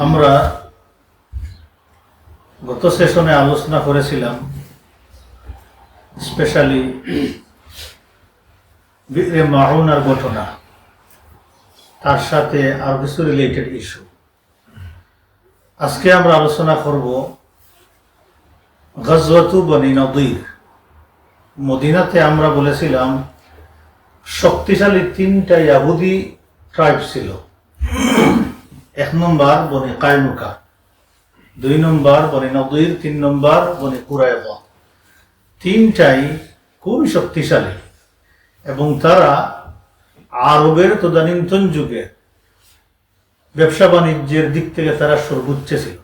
আমরা গত সেশনে আলোচনা করেছিলাম স্পেশালি বিরে মাউনার ঘটনা, তার সাথে আর কিছু রিলেটেড ইস্যু। আজকে আমরা আলোচনা করব গজওয়াতু বনি নদীর। মদিনাতে আমরা বলেছিলাম শক্তিশালী তিনটা ইয়াহুদি ট্রাইব ছিল। 1 নম্বর বনি কায়নুকা, 2 নম্বর বনি নদীর, 3 নম্বর বনি কুরাইযা। তিনটাই খুবই শক্তিশালী এবং তারা আরবের তদানীন্তন যুগে ব্যবসা বাণিজ্যের দিক থেকে তারা সর্বোচ্চ ছিল,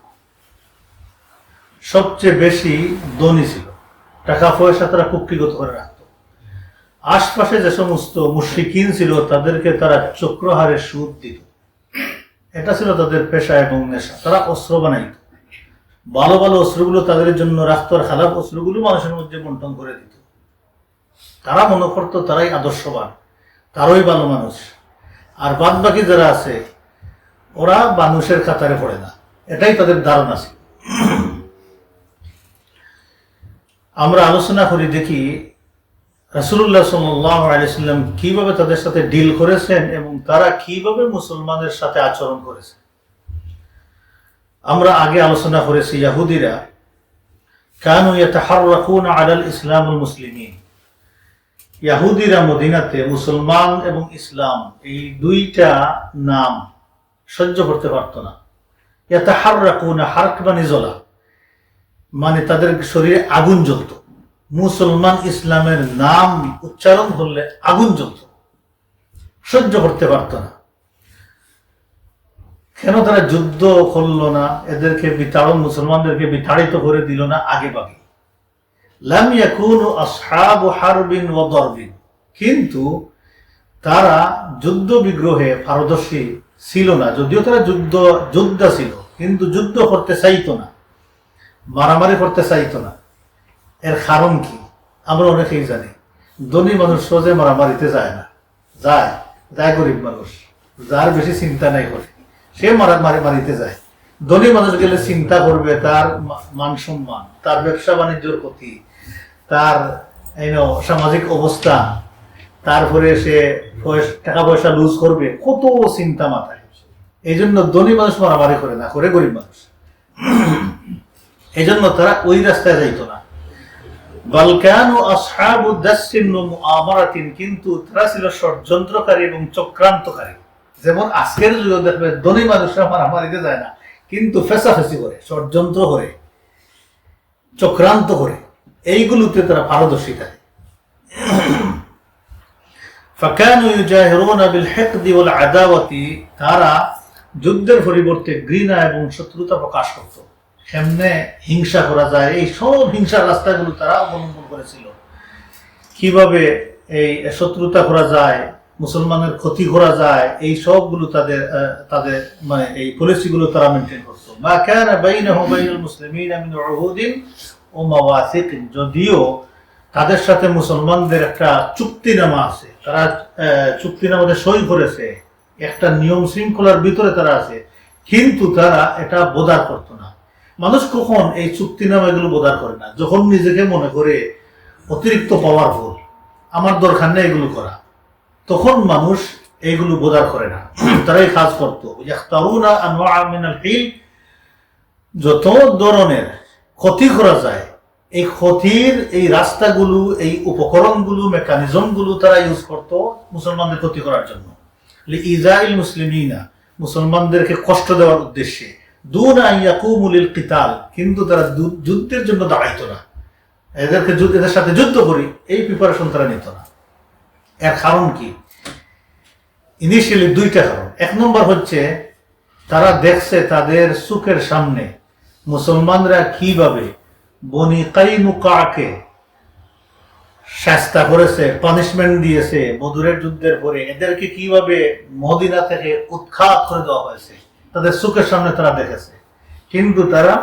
সবচেয়ে বেশি ধনী ছিল, টাকা পয়সা তারা কুক্ষিগত করে রাখত। আশপাশে যে সমস্ত মুশরিকিন ছিল তাদেরকে তারা চক্রহারে সুদ দিত। এটা ছিল তাদের পেশা এবং নেশা। তারা অস্ত্র বানাইত, ভালো ভালো অস্ত্রগুলো তাদের জন্য রাখত আর খারাপ অস্ত্রগুলো মানুষের মধ্যে বন্টন করে দিত। তারা মনে করতো তারাই আদর্শবান, তারাই ভালো মানুষ, আর বাদ বাকি যারা আছে ওরা মানুষের কাতারে পড়ে না, এটাই তাদের ধারণা ছিল। আমরা আলোচনা করি দেখি রাসূলুল্লাহ সাল্লাল্লাহু আলাইহি ওয়াসাল্লাম কিভাবে তাদের সাথে ডিল করেছেন এবং তারা কিভাবে মুসলমানদের সাথে আচরণ করেছে। আমরা আগে আলোচনা করেছি ইহুদিরা কানু ইয়াতাহাররাকুনা আলাল ইসলামুল মুসলিমিন। ইহুদিরা মদিনাতে মুসলমান এবং ইসলাম এই দুইটা নাম সহ্য করতে পারত না। ইয়াতাহাররাকুনা, হারক মানে জ্বলা, মানে তাদের শরীরে আগুন জ্বলত। মুসলমান ইসলামের নাম উচ্চারণ করলে আগুন জ্বলত, সহ্য করতে পারত না। কেন তারা যুদ্ধ করলো না, এদেরকে বিতাড়ন, মুসলমানদেরকে বিতাড়িত করে দিল না আগে ভাগে? লাম ইয়াকুনু আসহাবু হারবিন ওয়া দরবিন, কিন্তু তারা যুদ্ধ বিগ্রহে পারদর্শী ছিল না। যদিও তারা যোদ্ধা ছিল, কিন্তু যুদ্ধ করতে চাইতো না, মারামারি করতে চাইতো না। এর কারণ কি আমরা অনেকেই জানি। ধনী মানুষ সহজে মারামারিতে যায় না, যায় গরিব মানুষ, যার বেশি চিন্তা নাই করে সে মারিতে যায়। ধনী মানুষ গেলে চিন্তা করবে তার মান সম্মান, তার ব্যবসা বাণিজ্যের ক্ষতি, তার সামাজিক অবস্থা, তারপরে সে টাকা পয়সা লুজ করবে, কত চিন্তা মাথায়। এই জন্য ধনী মানুষ মারামারি করে না, করে গরিব মানুষ। এই জন্য তারা ওই রাস্তায় যাইতো না। বালকানু আসহাবু দাসসিন ওয়া মুআমারাতিন, কিন্তু তারা ছিল ষড়যন্ত্রকারী এবং চক্রান্তকারী। যেমন আজকের যুগে দেখবে ধনী মানুষরা মারামারিতে যায় না, কিন্তু ফেসাফেসি করে, ষড়যন্ত্র করে, চক্রান্ত করে, এইগুলোতে তারা পারদর্শী থাকে। ফাকানু ইউজাহিরুনা বিল হিকদি ওয়াল আদাওয়াতি, তারা যুদ্ধের পরিবর্তে ঘৃণা এবং শত্রুতা প্রকাশ করত। কেমনে হিংসা করা যায়, এই সব হিংসার রাস্তাগুলো তারা অবলম্বন করেছিল। কিভাবে এই শত্রুতা করা যায়, মুসলমানের ক্ষতি করা যায়, এই সবগুলো তাদের মানে এই পলিসিগুলো তারা মেনটেন করতো। মা কানা বাইনাহু বাইনাল মুসলিমিনা মিন উহুদিন ওয়া মাওয়াসিক, যদিও তাদের সাথে মুসলমানদের একটা চুক্তিনামা আছে, তারা চুক্তিনামাতে সই করেছে, একটা নিয়ম শৃঙ্খলার ভিতরে তারা আছে, কিন্তু তারা এটা বোধার করতো না। মানুষ কখন এই চুক্তিনামা এগুলো বোধার করে না? যখন নিজেকে মনে করে অতিরিক্ত পাওয়ারফুল, আমার দরকার নেই এগুলো করা, তখন মানুষ এইগুলো বোধার করে না। তারাই কাজ করতো। ইয়াখতারুনা আনওয়া মিনাল হিল, যত ধরনের ক্ষতি করা যায় এই ক্ষতির এই রাস্তাগুলো, এই উপকরণগুলো, মেকানিজমগুলো তারা ইউজ করতো মুসলমানদের ক্ষতি করার জন্য। লিইজাইল মুসলিমিনা, মুসলমানদেরকে কষ্ট দেওয়ার উদ্দেশ্যে। দুনা আন ইয়াকুমু লিল কিতাল, কিন্তু তারা যুদ্ধের জন্য দাঁড়াইতো না। এদের সাথে যুদ্ধ করি এই প্রিপারেশন তারা নিত না। এর কারণ কি? ইনিশিয়ালি 2টা কারণ। 1 নম্বর হচ্ছে তারা দেখছে তাদের চোখের সামনে মুসলমানরা কিভাবে বনি কাইনুকাকে শাস্তা করেছে, পানিশমেন্ট দিয়েছে বদরের যুদ্ধের পরে। এদেরকে কিভাবে মদিনা থেকে উৎখাত করে দেওয়া হয়েছে, তাদের চোখের সামনে তারা দেখেছে, কিন্তু তারা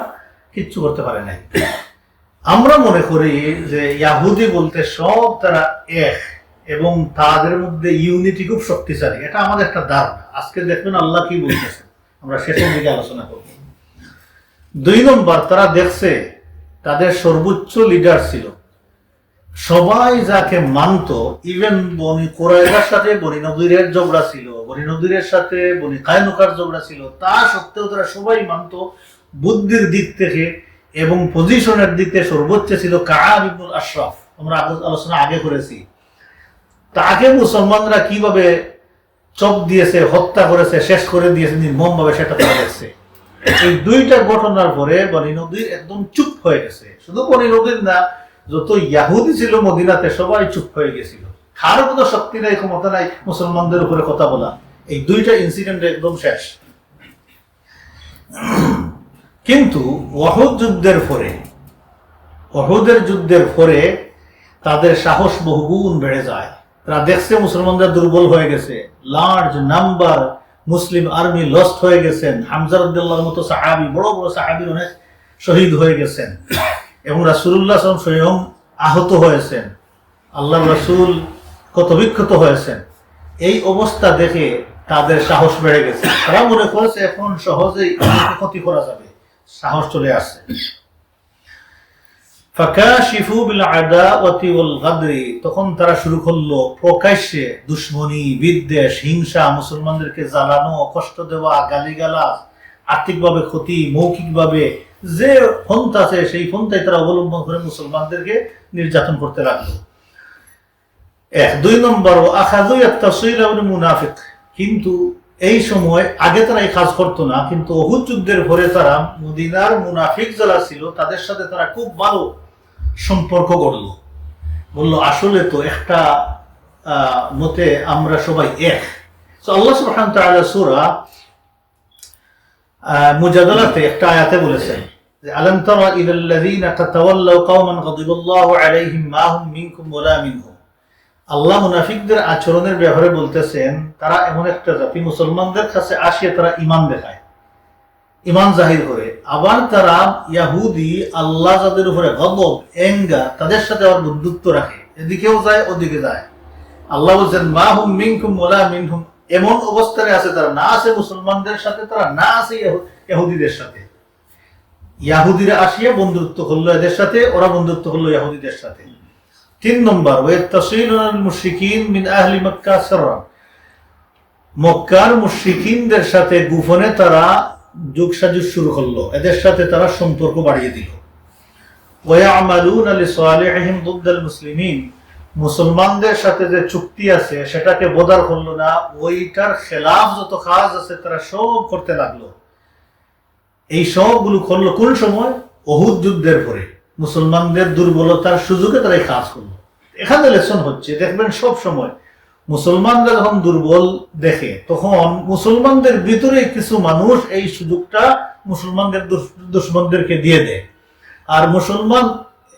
কিচ্ছু করতে পারে নাই। আমরা মনে করি যে ইহুদি বলতে সব তারা এক, এবং তাদের মধ্যে ইউনিটি খুব শক্তিশালী। এটা আমাদের একটা ধারণা। আজকে দেখবেন আল্লাহ কি বলতেছেন, আমরা শেষের দিকে আলোচনা করব। 2 নম্বর, তারা দেখছে তাদের সর্বোচ্চ লিডার ছিল, সবাই যাকে মানত, ইভেন বনি কুরাইজার সাথে বনি নদীরের ঝগড়া ছিল, বনি নদীরের সাথে বনি কায়নুকার ঝগড়া ছিল, তা সত্ত্বেও তারা সবাই মানত। বুদ্ধির দিক থেকে এবং পজিশনের দিক থেকে সর্বোচ্চ ছিল কাআব ইবনুল আশরাফ। আমরা আলোচনা আগে করেছি তাকে মুসলমানরা কিভাবে চপ দিয়েছে, হত্যা করেছে, শেষ করে দিয়েছে নির্মম ভাবে, সেটা তারা দেখছে। এই 2টা ঘটনার পরে বনি নদীর একদম চুপ হয়ে গেছে। শুধু বনি নদীর না, যত ইয়াহুদি ছিল মদিনাতে সবাই চুপ হয়ে গেছিল। কারো কোনো শক্তি নাই, ক্ষমতা নাই মুসলমানদের উপরে কথা বলা। এই 2টা ইনসিডেন্ট একদম শেষ। কিন্তু ওহুদের যুদ্ধের পরে তাদের সাহস বহুগুণ বেড়ে যায়। তারা দেখছে মুসলমানরা দুর্বল হয়ে গেছে, লার্জ নাম্বার মুসলিম আর্মি লস্ট হয়ে গেছেন, হামজা রাদিয়াল্লাহুর মতো সাহাবী, বড় বড় সাহাবীর অনেক শহীদ হয়ে গেছেন, এবং রাসূলুল্লাহ সাল্লাল্লাহু আলাইহি ওয়াসাল্লাম স্বয়ং আহত হয়েছেন, আল্লাহর রাসূল ক্ষতবিক্ষত হয়েছেন। এই অবস্থা দেখে তাদের সাহস বেড়ে গেছে। তারা মনে করেছে এখন সহজেই ক্ষতি করা যাবে, সাহস চলে আসছে। ফাকাশিফু বিল আদাওয়াতি ওয়াল গাদরি, তখন তারা শুরু করলো প্রকাশ্যে দুশমনী, বিদ্বেষ, হিংসা, মুসলমানদেরকে জ্বালানো, কষ্ট দেওয়া, গালিগালাজ, আর্থিকভাবে ক্ষতি, মৌখিকভাবে যে পন্থা আছে সেই পন্থায় তারা অবলম্বন করে মুসলমানদেরকে নির্যাতন করতে লাগলো। 2 নম্বর, আখাযু ইয়াতাসিলুল মুনাফিক, কিন্তু এই সময় আগে তারা এই কাজ করতো না, কিন্তু উহুদ যুদ্ধের পরে তারা মদিনার মুনাফিক যারা ছিল তাদের সাথে তারা খুব ভালো সম্পর্ক গড়ল। বলল আসলে তো একটা মতে আমরা সবাই এক। তো আল্লাহ সুবহানাহু ওয়া তাআলা সূরা মুজাদালাতে একটা আয়াতে বলেছেন যে আলাম তারা ইলাল্লাযীনা তাতাওয়াল্লাউ কওমান গাদিবাল্লাহু আলাইহিম মা হুম মিনকুম ওয়ালা মিনহুম। আল্লাহ মুনাফিকদের আচরণের ব্যাপারে বলতেছেন তারা এমন একটা জাতি, মুসলমানদের কাছে আসিয়ে তারা ঈমান দেখায়, ঈমান জাহির করে, আবার তারা ইহুদি আল্লাহ যাদের উপরে গজব, এঙ্গার, তাদের সাথে আবার বন্ধুত্ব রাখে, এদিকেও যায় ওদিকে যায়। আল্লাহ বলছেন মা হুম মিনকুম ওয়ালা মিনহুম, এমন অবস্থানে আছে তারা, না আছে মুসলমানদের সাথে, তারা না আছে ইহুদিদের সাথে। ইহুদিরা আসিয়া বন্ধুত্ব করলো এদের সাথে, ওরা বন্ধুত্ব করলো ইহুদিদের সাথে। 3 নম্বর, ওয়াতাসিলুল মুশরিকিন মিন আহলি মক্কা সিররা, মক্কার মুশরিকিনদের সাথে গোপনে তারা যোগসাজশ শুরু করলো, এদের সাথে তারা সম্পর্ক বাড়িয়ে দিল। ওয়ায়ামালুনা লিসালিহিম দুদ্দাল মুসলিমিন, মুসলমানদের সাথে যে চুক্তি আছে সেটাকে বদার করলো না, ওইটার খেলাফ যত কাজ আছে তারা সব করতে লাগলো। এই সবগুলো করলো কোন সময়? উহুদ যুদ্ধের পরে। মুসলমানদের দুর্বলতার সুযোগে তারা এই কাজ করলো। এখানে লেসন হচ্ছে, দেখবেন সব সময় মুসলমানরা যখন দুর্বল দেখে তখন মুসলমানদের ভিতরে কিছু মানুষ এই সুযোগটা মুসলমানদের দুশমনদেরকে দিয়ে দেয়। আর মুসলমান,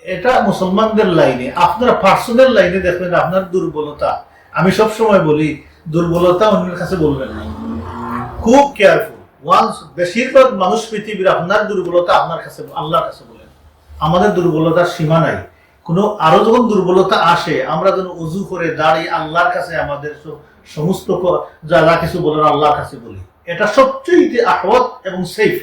এটা মুসলমানদের লাইনে, আপনার পার্সোনাল লাইনে দেখবেন আপনার দুর্বলতা, আমি সব সময় বলি দুর্বলতা অন্যের কাছে বলবেন না, খুব কেয়ারফুল। ওয়ান্স বেশিরভাগ মানুষ পৃথিবীর আপনার দুর্বলতা আপনার কাছে, আল্লাহর কাছে বলেন। আমাদের দুর্বলতার সীমা নাই। কোনো আরো যখন দুর্বলতা আসে আমরা যেন উজু করে দাঁড়িয়ে আল্লাহর কাছে আমাদের সমস্ত যা কিছু বলার আল্লাহর কাছে বলি, এটা সবচেয়ে আহওয়াত এবং সেফ।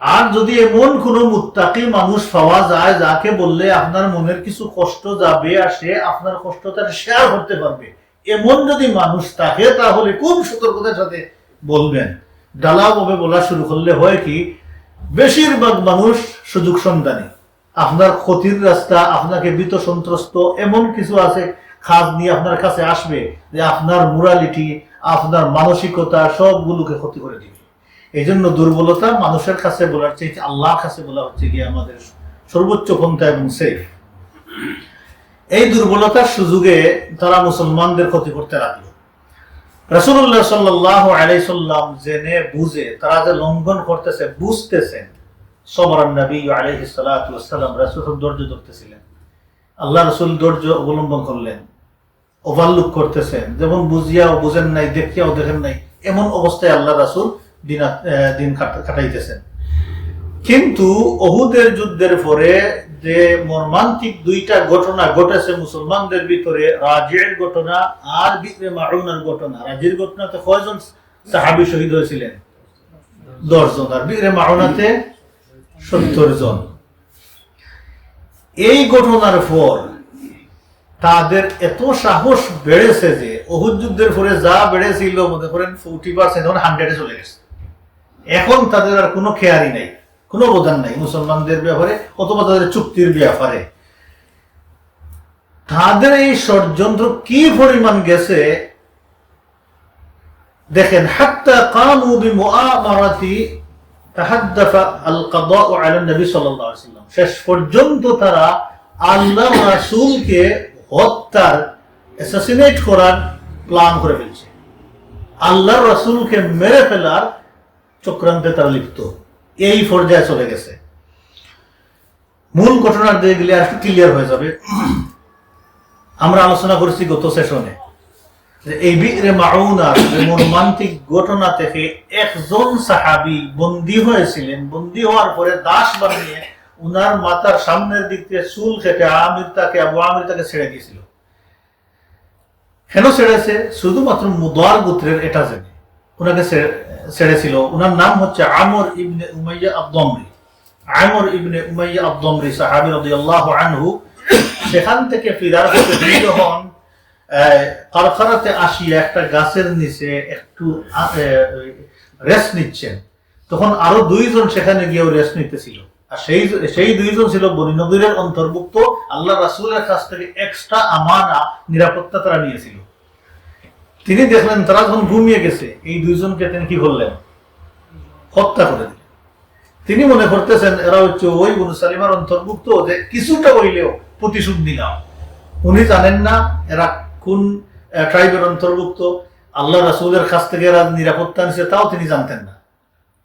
আর যদি এমন কোন মুত্তাকি মানুষ পাওয়া যায় যাকে বললে আপনার মনের কিছু কষ্ট যাবে আর সে আপনার কষ্টটা শেয়ার করতে পারবে, এমন যদি মানুষ থাকে তাহলে খুব সতর্কতার সাথে বলবেন। ডালাভাবে বলা শুরু করলে হয় কি, বেশিরভাগ মানুষ সুযোগ সন্ধানী, আপনার ক্ষতির রাস্তা, আপনাকে ভীত সন্ত্রস্ত এমন কিছু আছে কাজ নিয়ে আপনার কাছে আসবে যে আপনার মোরালিটি, আপনার মানসিকতা সবগুলোকে ক্ষতি করে দিবে। এই জন্য দুর্বলতা মানুষের কাছে বলার চেয়ে আল্লাহর কাছে বলা হচ্ছে গিয়ে আমাদের সর্বোচ্চ পন্থা এবং সেফ। এই দুর্বলতার সুযোগে তারা মুসলমানদের ক্ষতি করতে লাগলো। রাসূলুল্লাহ সাল্লাল্লাহু আলাইহি সাল্লাম জেনে বুঝে তারা যে লঙ্ঘন করতেছে বুঝতেছেন, সবরান নবী আলাইহিস সালাতু ওয়াস সালাম, রাসূল ধৈর্য ধরতেছিলেন, আল্লাহ রাসূল ধৈর্য অবলম্বন করলেন। ওভারলুক করতেছেন, যেমন বুঝিয়াও বুঝেন নাই, দেখিয়াও দেখেন নাই, এমন অবস্থায় আল্লাহ রাসূল দিন কাটাইতেছেন। কিন্তু উহুদের যুদ্ধের পরে যে মর্মান্তিক 2টা ঘটনা ঘটেছে মুসলমানদের ভিতরে, রাজির ঘটনা আর বিরে মাউনার ঘটনা। রাজির ঘটনাতে কয়জন সাহাবী শহীদ হয়েছিলেন? 10 জন, আর বীরে মাউনাতে 70 জন। এই ঘটনার পর তাদের এত সাহস বেড়েছে যে উহুদ যুদ্ধের পরে যা বেড়েছিল মনে করেন 40% এখন 100-এ চলে গেছে। এখন তাদের আর কোনো খেয়ালই নাই, কোনো অবদান নাই মুসলমানদের ব্যাপারে অথবা তাদের চুক্তির ব্যাপারে। তাদের এই ষড়যন্ত্র কি পরিমাণ গেছে দেখেন, হাত্তা কামু বিমুআমারাতি তাহাদ্দাফা আল কাদাউ আলা নবী সাল্লাল্লাহু আলাইহি ওয়াসাল্লাম, শেষ পর্যন্ত তারা আল্লাহ রাসূলকে হত্যার, অ্যাসাসিনেট করার প্ল্যান করে ফেলছে। আল্লাহর রাসূলকে মেরে ফেলার চক্রান্তে তারা লিপ্ত, এই পর্যায়ে চলে গেছে। মূল ঘটনার দিকে গেলে আর ক্লিয়ার হয়ে যাবে। আমরা আলোচনা করেছি গত সেশনে যে এই বীরে মাউনার মর্মান্তিক ঘটনা থেকে একজন সাহাবী বন্দী হয়েছিলেন। বন্দী হওয়ার পরে দাস বানিয়ে উনার মাথার সামনের দিক থেকে চুল কেটে আবু আমির তাকে ছেড়ে দিয়েছিল। কেন ছেড়েছে? শুধুমাত্র মুদার গোত্রের এটা জেনে উনাকে ছেড়েছিল। উনার নাম হচ্ছে আমর ইবনে উমাইয়া আদ-দামরি। আমর ইবনে উমাইয়া আদ-দামরি সাহাবী রাদিয়াল্লাহু আনহু। সেখান থেকে ফিরার পথে তিনি যখন কারখানাতে আসিয়া একটা গাছের নিচে একটু রেস্ট নিচ্ছেন, তখন আরো 2 জন সেখানে গিয়েও রেস্ট নিতেছিল। আর সেই 2 জন ছিল বনী নদীরের অন্তর্ভুক্ত। আল্লাহ রাসূলের কাছ থেকে এক্সট্রা আমানা, নিরাপত্তা তারা নিয়েছিল। তিনি দেখলেন তারা যখন ঘুমিয়ে গেছে, এই 2 জনকে তিনি কি করলেন? হত্যা করে দিলেন। তিনি মনে করতেছেন এরা হচ্ছে ওই বনু সালিমার অন্তর্ভুক্ত, যে কিছুটা হইলেও প্রতিশোধ নিলাম। উনি জানেন না এরা কোন ট্রাইবের অন্তর্ভুক্ত, আল্লাহ রাসূলের কাছ থেকে এরা নিরাপত্তা নিছে, তাও তিনি জানতেন না।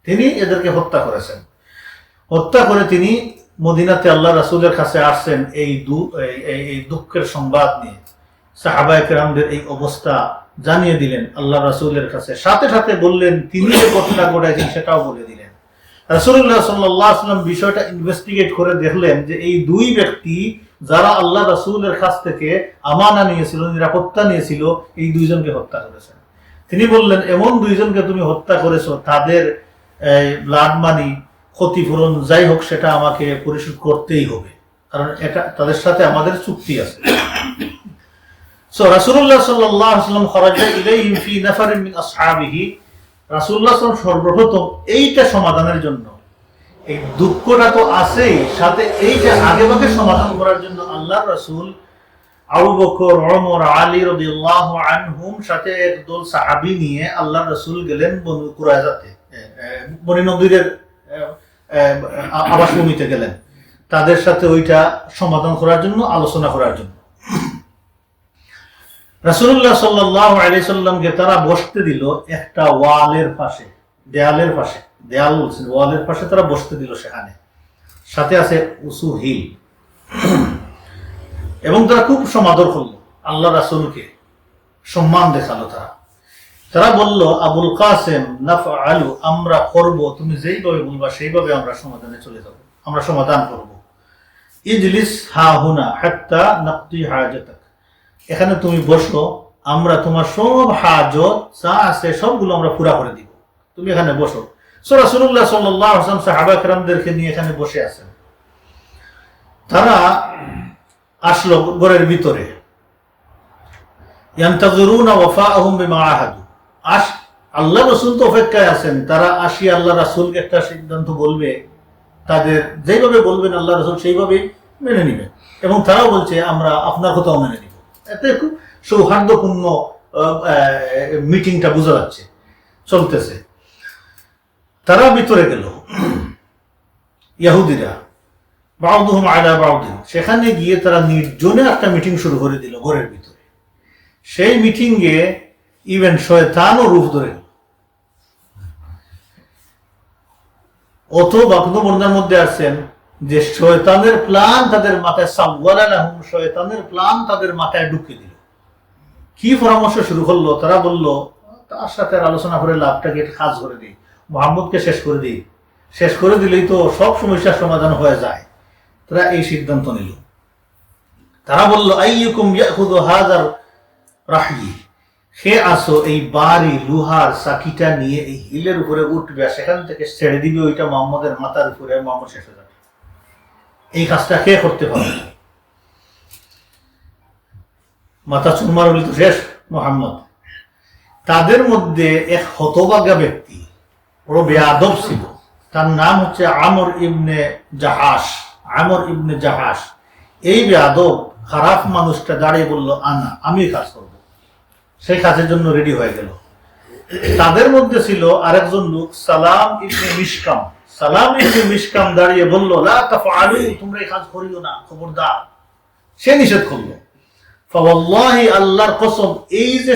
তিনি এদেরকে হত্যা করেছেন। হত্যা করে তিনি মদিনাতে আল্লাহ রাসূলের কাছে আসছেন এই দুঃখের সংবাদ নিয়ে। সাহাবায়ে কেরামদের এই অবস্থা জানিয়ে দিলেন আল্লাহ রাসূলের কাছে। সাথে সাথে বললেন তিনি যে ঘটনা ঘটাইছেন সেটাও বলে দিলেন। রাসূলুল্লাহ সাল্লাল্লাহু আলাইহি ওয়াসাল্লাম বিষয়টা ইনভেস্টিগেট করে দেখলেন যে এই 2 ব্যক্তি যারা আল্লাহ রাসূলের কাছ থেকে আমানা নিয়েছিল, নিরাপত্তা নিয়েছিল, এই 2 জনকে হত্যা করেছেন। তিনি বললেন এমন 2 জনকে তুমি হত্যা করেছো, তাদের ব্লাড মানি, ক্ষতিপূরণ যাই হোক সেটা আমাকে পরিশোধ করতেই হবে, কারণ এটা তাদের সাথে আমাদের চুক্তি আছে। সো রাসূলুল্লাহ সাল্লাল্লাহু আলাইহি ওয়াসাল্লাম খরাজা ইলাইহিম ফি নাফারিন মিন আসহাবিহি। রাসূলুল্লাহ সাল্লাল্লাহু আলাইহি ওয়াসাল্লাম সর্বপ্রথম এইটা সমাধানের জন্য, এই দুঃখটা তো আছেই, সাথে এইটা আগেভাগে সমাধান করার জন্য আল্লাহর রাসূল আবু বকর, ওমর, আলী রাদিয়াল্লাহু আনহুম সাথে একদল সাহাবী নিয়ে আল্লাহর রাসূল গেলেন বনু কুরাইজাতে, বনী নদীরের আবাসভূমিতে গেলেন তাদের সাথে ওইটা সমাধান করার জন্য, আলোচনা করার জন্য। রাসূলুল্লাহ সাল্লাল্লাহু আলাইহি সাল্লামকে তারা বসতে দিল একটা ওয়ালের পাশে, দেয়ালের পাশে, দেয়াল বলছেন, ওয়ালের পাশে তারা বসতে দিল। সেখানে সাথে আছে উঁচু হিল, এবং তারা খুব সমাদর করলো, আল্লাহ রাসূলকে সম্মান দেখালো। তারা বলল আবুল কাসেম নাফআলু, আমরা করব, তুমি যেইভাবে বলবা সেইভাবে আমরা সমাধানে চলে যাব, আমরা সমাধান করব। ইজলিস হা হুনা হাত্তা নাকদি হাজাতাক, এখানে তুমি বসো, আমরা তোমার সব হাজত যা আছে সবগুলো আমরা পুরা করে দিব, তুমি এখানে বসো। সো রাসূলুল্লাহ সাল্লাল্লাহু আলাইহি ওয়াসাল্লাম সাহাবা কেরামদেরকে নিয়ে এখানে বসে আছেন। তারা আসলো ঘরের ভিতরে, ইয়ান্তাযিরুনা ওয়াফাআহুম বিমা আহাদু, আল্লাহ রাসূল তো অপেক্ষায় আছেন, তারা আসি আল্লাহ রাসূলকে একটা সিদ্ধান্ত বলবে, তাদের যেভাবে বলবেন আল্লাহ রাসূল সেইভাবে মেনে নেবেন, এবং তারাও বলছে আমরা আপনার কথাও মেনে নিব। এতে খুব সৌহার্দ্যপূর্ণ মিটিংটা বোঝা যাচ্ছে, চলতেছে। তারা ভিতরে গেল, ইহুদিরা, বাউদুহুম আলা বাউদিন, সেখানে গিয়ে তারা নির্জনে একটা মিটিং শুরু করে দিল ঘরের ভিতরে। সেই মিটিংয়ে ইভেন শয়তানও রূপ ধরে গেল। অথবা কোনো বর্ণনার মধ্যে আছেন যে শয়তানের প্ল্যান তাদের মাথায়, সাওয়ালা লাহুম, শয়তানের প্ল্যান তাদের মাথায় ঢুকিয়ে দিল। কি পরামর্শ শুরু করলো? তারা বলল তার সাথে আলোচনা করে লাভটাকে কাজ করে দিই, মুহাম্মদকে শেষ করে দিই, শেষ করে দিলেই তো সব সমস্যার সমাধান হয়ে যায়। তারা এই সিদ্ধান্ত নিল। তারা বলল আইয়ুকুম ইয়াখুযু হাযার রাহয়ি, সে আসো এই বাড়ি লোহার চাকিটা নিয়ে এই হিলের উপরে উঠবে, সেখান থেকে ছেড়ে দিবে ওইটা মোহাম্মদের মাথার উপরে, মোহাম্মদ শেষ হয়ে যাবে। এই কাজটা কে করতে পারে? মাথা চুরমার হলে তো শেষ মোহাম্মদ। তাদের মধ্যে এক হতভাগা ব্যক্তি, বড় বেয়াদব ছিল, তার নাম হচ্ছে আমর ইবনে জাহাস। আমর ইবনে জাহাস, এই বেয়াদব খারাপ মানুষটা দাঁড়িয়ে বলল, আমি কাজ করব। সেই কাজের জন্য রেডি হয়ে গেল। তাদের মধ্যে ছিল আরেকজন লোক, সালাম ইবনে মিশকাম। সালাম ইবনে মিশকাম দাঁড়িয়ে বলল, লা তাফআলু, তোমরা এই কাজ করিও না, খবরদার। সে নিষেধ করলো। ফাওয়াল্লাহি, আল্লাহর কসম, এই যে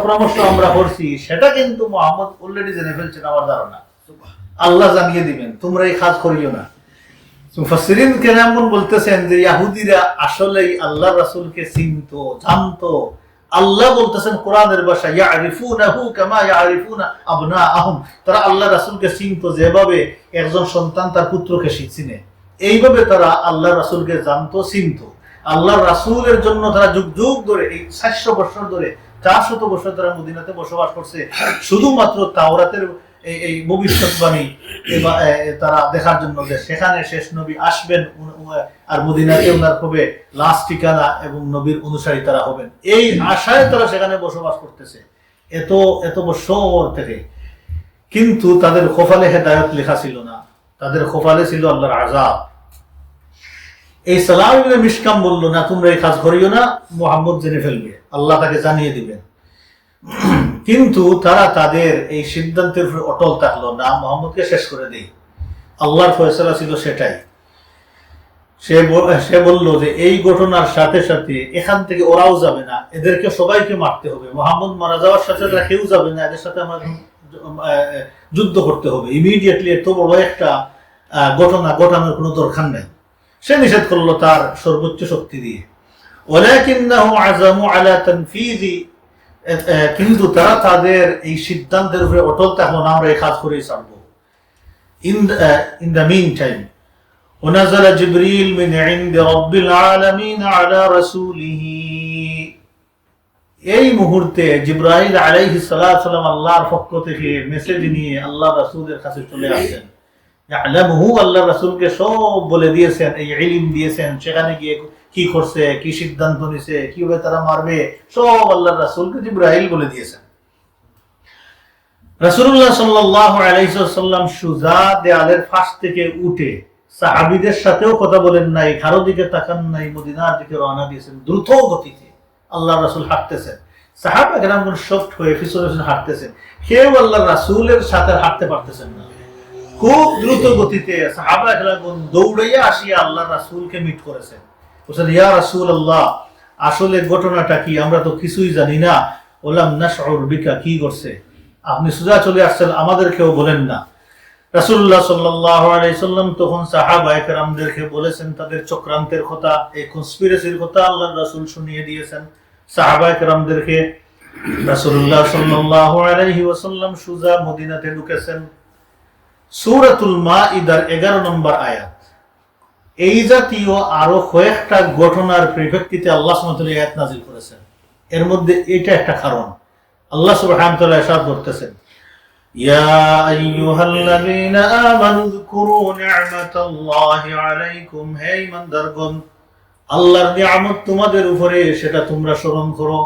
পরামর্শ আমরা করছি সেটা কিন্তু মুহাম্মদ অলরেডি জেনে ফেলছেন, আমার ধারণা আল্লাহ জানিয়ে দিবেন, তোমরা এই কাজ করিও না। মুফাসসিরিন কেরাম বলতেছেন যে ইহুদিরা আসলেই আল্লাহ রাসূলকে চিনতো, জানতো। আল্লাহ বলতেছেন কোরআনের ভাষায়, ইয়ারিফুনাহু কামা ইয়ারিফুনা আবনাআহুম, তারা আল্লাহ রাসূলকে চিনতো যেভাবে একজন সন্তান তার পুত্রকে চিনে, এইভাবে তারা আল্লাহ রাসূলকে জানতো, চিনতো। আল্লাহ রাসূলের জন্য তারা যুগ যুগ ধরে, এই 400 বছর ধরে, 400 বছর তারা মদিনাতে বসবাস করছে, শুধুমাত্র তাওরাতের এই ভবিষ্যৎবাণী তারা দেখার জন্য যে সেখানে শেষ নবী আসবেন আর মদিনাতে ওনার হবে লাস্ট ঠিকানা এবং নবীর অনুসারী তারা হবেন, এই আশায় তারা সেখানে বসবাস করতেছে এত বছর থেকে। কিন্তু তাদের কপালে হেদায়েত লেখা ছিল না, তাদের কপালে ছিল আল্লাহর আযাব। এই সালাম ইবনে মিশকাম বলল, না তোমরা এই কাজ করিও না, মুহাম্মদ জেনে ফেলবে, আল্লাহ তাকে জানিয়ে দিবেন। কিন্তু তারা তাদের এই সিদ্ধান্তের উপর অটল থাকলো না, মুহাম্মদকে শেষ করে দেই। আল্লাহর ফয়সালা ছিল সেটাই। সে বলল যে এই ঘটনার সাথে সাথে এখান থেকে ওরাও যাবে না, এদেরকে সবাইকে মারতে হবে। মুহাম্মদ মারা যাওয়ার সাথে সাথে কেউ যাবে না, এদের সাথে আমরা যুদ্ধ করতে হবে ইমিডিয়েটলি। এত বড় একটা ঘটনা ঘটানোর কোনো দরকার নেই। সে নিষেধ করলো তার সর্বোচ্চ শক্তি দিয়ে। ওয়ালাকিন্নাহুম আযামু আলা তানফিযি, কিন্তু তারা তাদের এই সিদ্ধান্তের উপরে অটল থাকলো না, আমরা এই কাজ করেই ছাড়বো। ইন দ্য মিন টাইম ونزل جبريل من عند رب العالمين على رسوله, এই মুহূর্তে জিবরাইল আলাইহিস সালাম আল্লাহর পক্ষ থেকে মেসেজ নিয়ে আল্লাহ রাসূলের কাছে চলে আসেন। ইয়ালামুহু, আল্লাহ রাসূলকে সব বলে দিয়েছেন, এই ইলম দিয়েছেন, সেখানে গিয়ে কি করছে, কি সিদ্ধান্ত নিছে, কিভাবে তারা মারবে, সব আল্লাহ রাসূলকে জিবরাইল বলে দিয়েছেন। রাসূলুল্লাহ সাল্লাল্লাহু আলাইহি ওয়াসাল্লাম সুজা দেয়ালের ফাঁস থেকে উঠে সাহাবীদের সাথেও কথা বলেন নাই, কারো দিকে তাকান নাই, মদিনার দিকে রওনা দিয়েছেন দ্রুত গতিতে। আল্লাহ রাসূল হাঁটতেছেন, সাহাবা কেরামগণ শক্ট হয়ে পিছনে হাঁটতেছেন, কেউ আল্লাহ রাসূলের সাথে হাঁটতে পারতেছেন না। খুব দ্রুত গতিতে সাহাবা কেরামগণ দৌড়াইয়া আসিয়া আল্লাহ রাসূলকে মিট করেছেন। বলছেন, ইয়া রাসূলুল্লাহ, আসলে ঘটনাটা কি, আমরা তো কিছুই জানি না। ওলাম নাশউর বিকা, কি করছে, আপনি সোজা চলে আসছেন, আমাদেরকেও বলেন না। রাসূলুল্লাহ সাল্লাল্লাহু আলাইহি সাল্লাম তখন সাহাবায়ে কেরামদেরকে বলেছেন তাদের চক্রান্তের কথা, এই কনস্পিরেসির কথা আল্লাহর রাসূল শুনিয়ে দিয়েছেন সাহাবায়ে কেরামদেরকে। রাসূলুল্লাহ সাল্লাল্লাহু আলাইহি ওয়াসাল্লাম সুজা মদিনাতে ঢুকেছেন। সূরাতুল মাইদার 11 নম্বর আয়াত, এই জাতীয় আরো কয়েকটা ঘটনার পরিপ্রেক্ষিতে আল্লাহ সুবহানাহু ওয়া তাআলা আয়াত নাযিল করেছেন। এর মধ্যে এটা একটা কারণ। আল্লাহ সুবহানাহু ওয়া তাআলা ইরশাদ করতেছেন, ইয়া আইয়ুহাল্লাযীনা আমানু যকুরু নি'মাতাল্লাহি আলাইকুম, হে ঈমানদারগণ, আল্লাহর নিয়ামত তোমাদের উপরে সেটা তোমরা স্মরণ করো।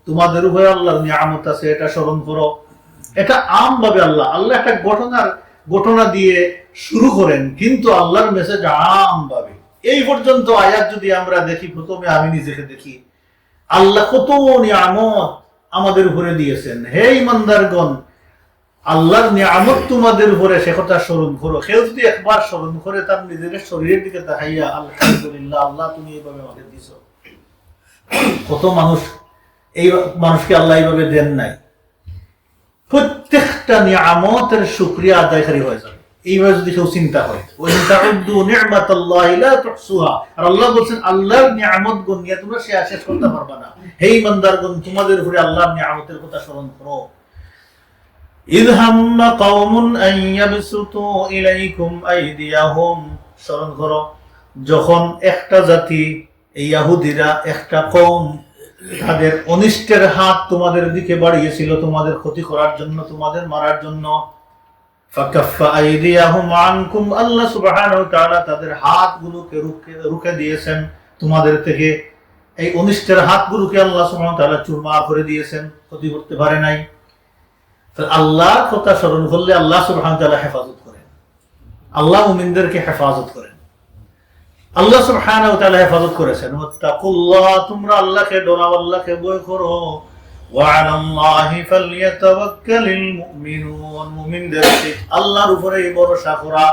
তোমাদের উপরে আল্লাহর নিয়ামত আছে, এটা স্মরণ করো। এটা আমভাবে আল্লাহ একটা ঘটনা দিয়ে শুরু করেন, কিন্তু আল্লাহর মেসেজ আমভাবে। এই পর্যন্ত আয়াত যদি আমরা দেখি, প্রথমে আমি নিজেকে দেখি, আল্লাহ কত নিয়ামত আমাদের উপরে দিয়েছেন। হে ঈমানদারগণ, আল্লাহর নিয়ামত তোমাদের উপরে সে কথা স্মরণ করো। কেউ যদি একবার স্মরণ করে তার নিজের শরীরের দিকে তাকাইয়া, আলহামদুলিল্লাহ, আল্লাহ তুমি এইভাবে আমাকে দিছো। কত মানুষ এই মানুষকে আল্লাহ এইভাবে দেন নাই। প্রত্যেকটা নিয়ামতের শুকরিয়া আদায়কারী হয়ে যাবে এইভাবে যদি কেউ চিন্তা করে। আর আল্লাহ বলছেন, আল্লাহর নিয়ামত গনিয়া তোমরা শেষ করতে পারবা না। হে ঈমানদারগণ, তোমাদের উপরে আল্লাহর নিয়ামতের কথা স্মরণ করো। ইয হাম্মা কওমুন আন ইয়াবসুতু ইলাইকুম আইদিয়াহুম, স্মরণ করো যখন একটা জাতি, এই ইহুদিরা, একটা কওম তাদের অনিষ্টের হাত তোমাদের দিকে বাড়িয়েছিল তোমাদের ক্ষতি করার জন্য, তোমাদের মারার জন্য। ফাকাফফা আইদিয়াহুম আনকুম, আল্লাহ সুবহানাহু ওয়া তাআলা তাদের হাতগুলোকে রুখে দিয়েছেন তোমাদের থেকে। এই অনিষ্টের হাতগুলোকে আল্লাহ সুবহানাহু ওয়া তাআলা চুরমার করে দিয়েছেন, ক্ষতি করতে পারে নাই। তো আল্লাহর কথা স্মরণ করলে আল্লাহ সুবহানাহু ওয়া তাআলা হেফাজত করেন, আল্লাহ মুমিনদেরকে হেফাজত করেন। আল্লাহ সুবহানাহু ওয়া তাআলা হেফাজত করেছেন। ওয়াত্তাকুল্লাহ, তোমরা আল্লাহকে ডরাও, আল্লাহকে ভয় করো। ওয়া আলাল্লাহি ফালইয়াতাওয়াক্কালিল মুমিনুন, মুমিনদেরকে আল্লাহর উপরে ভরসা করা,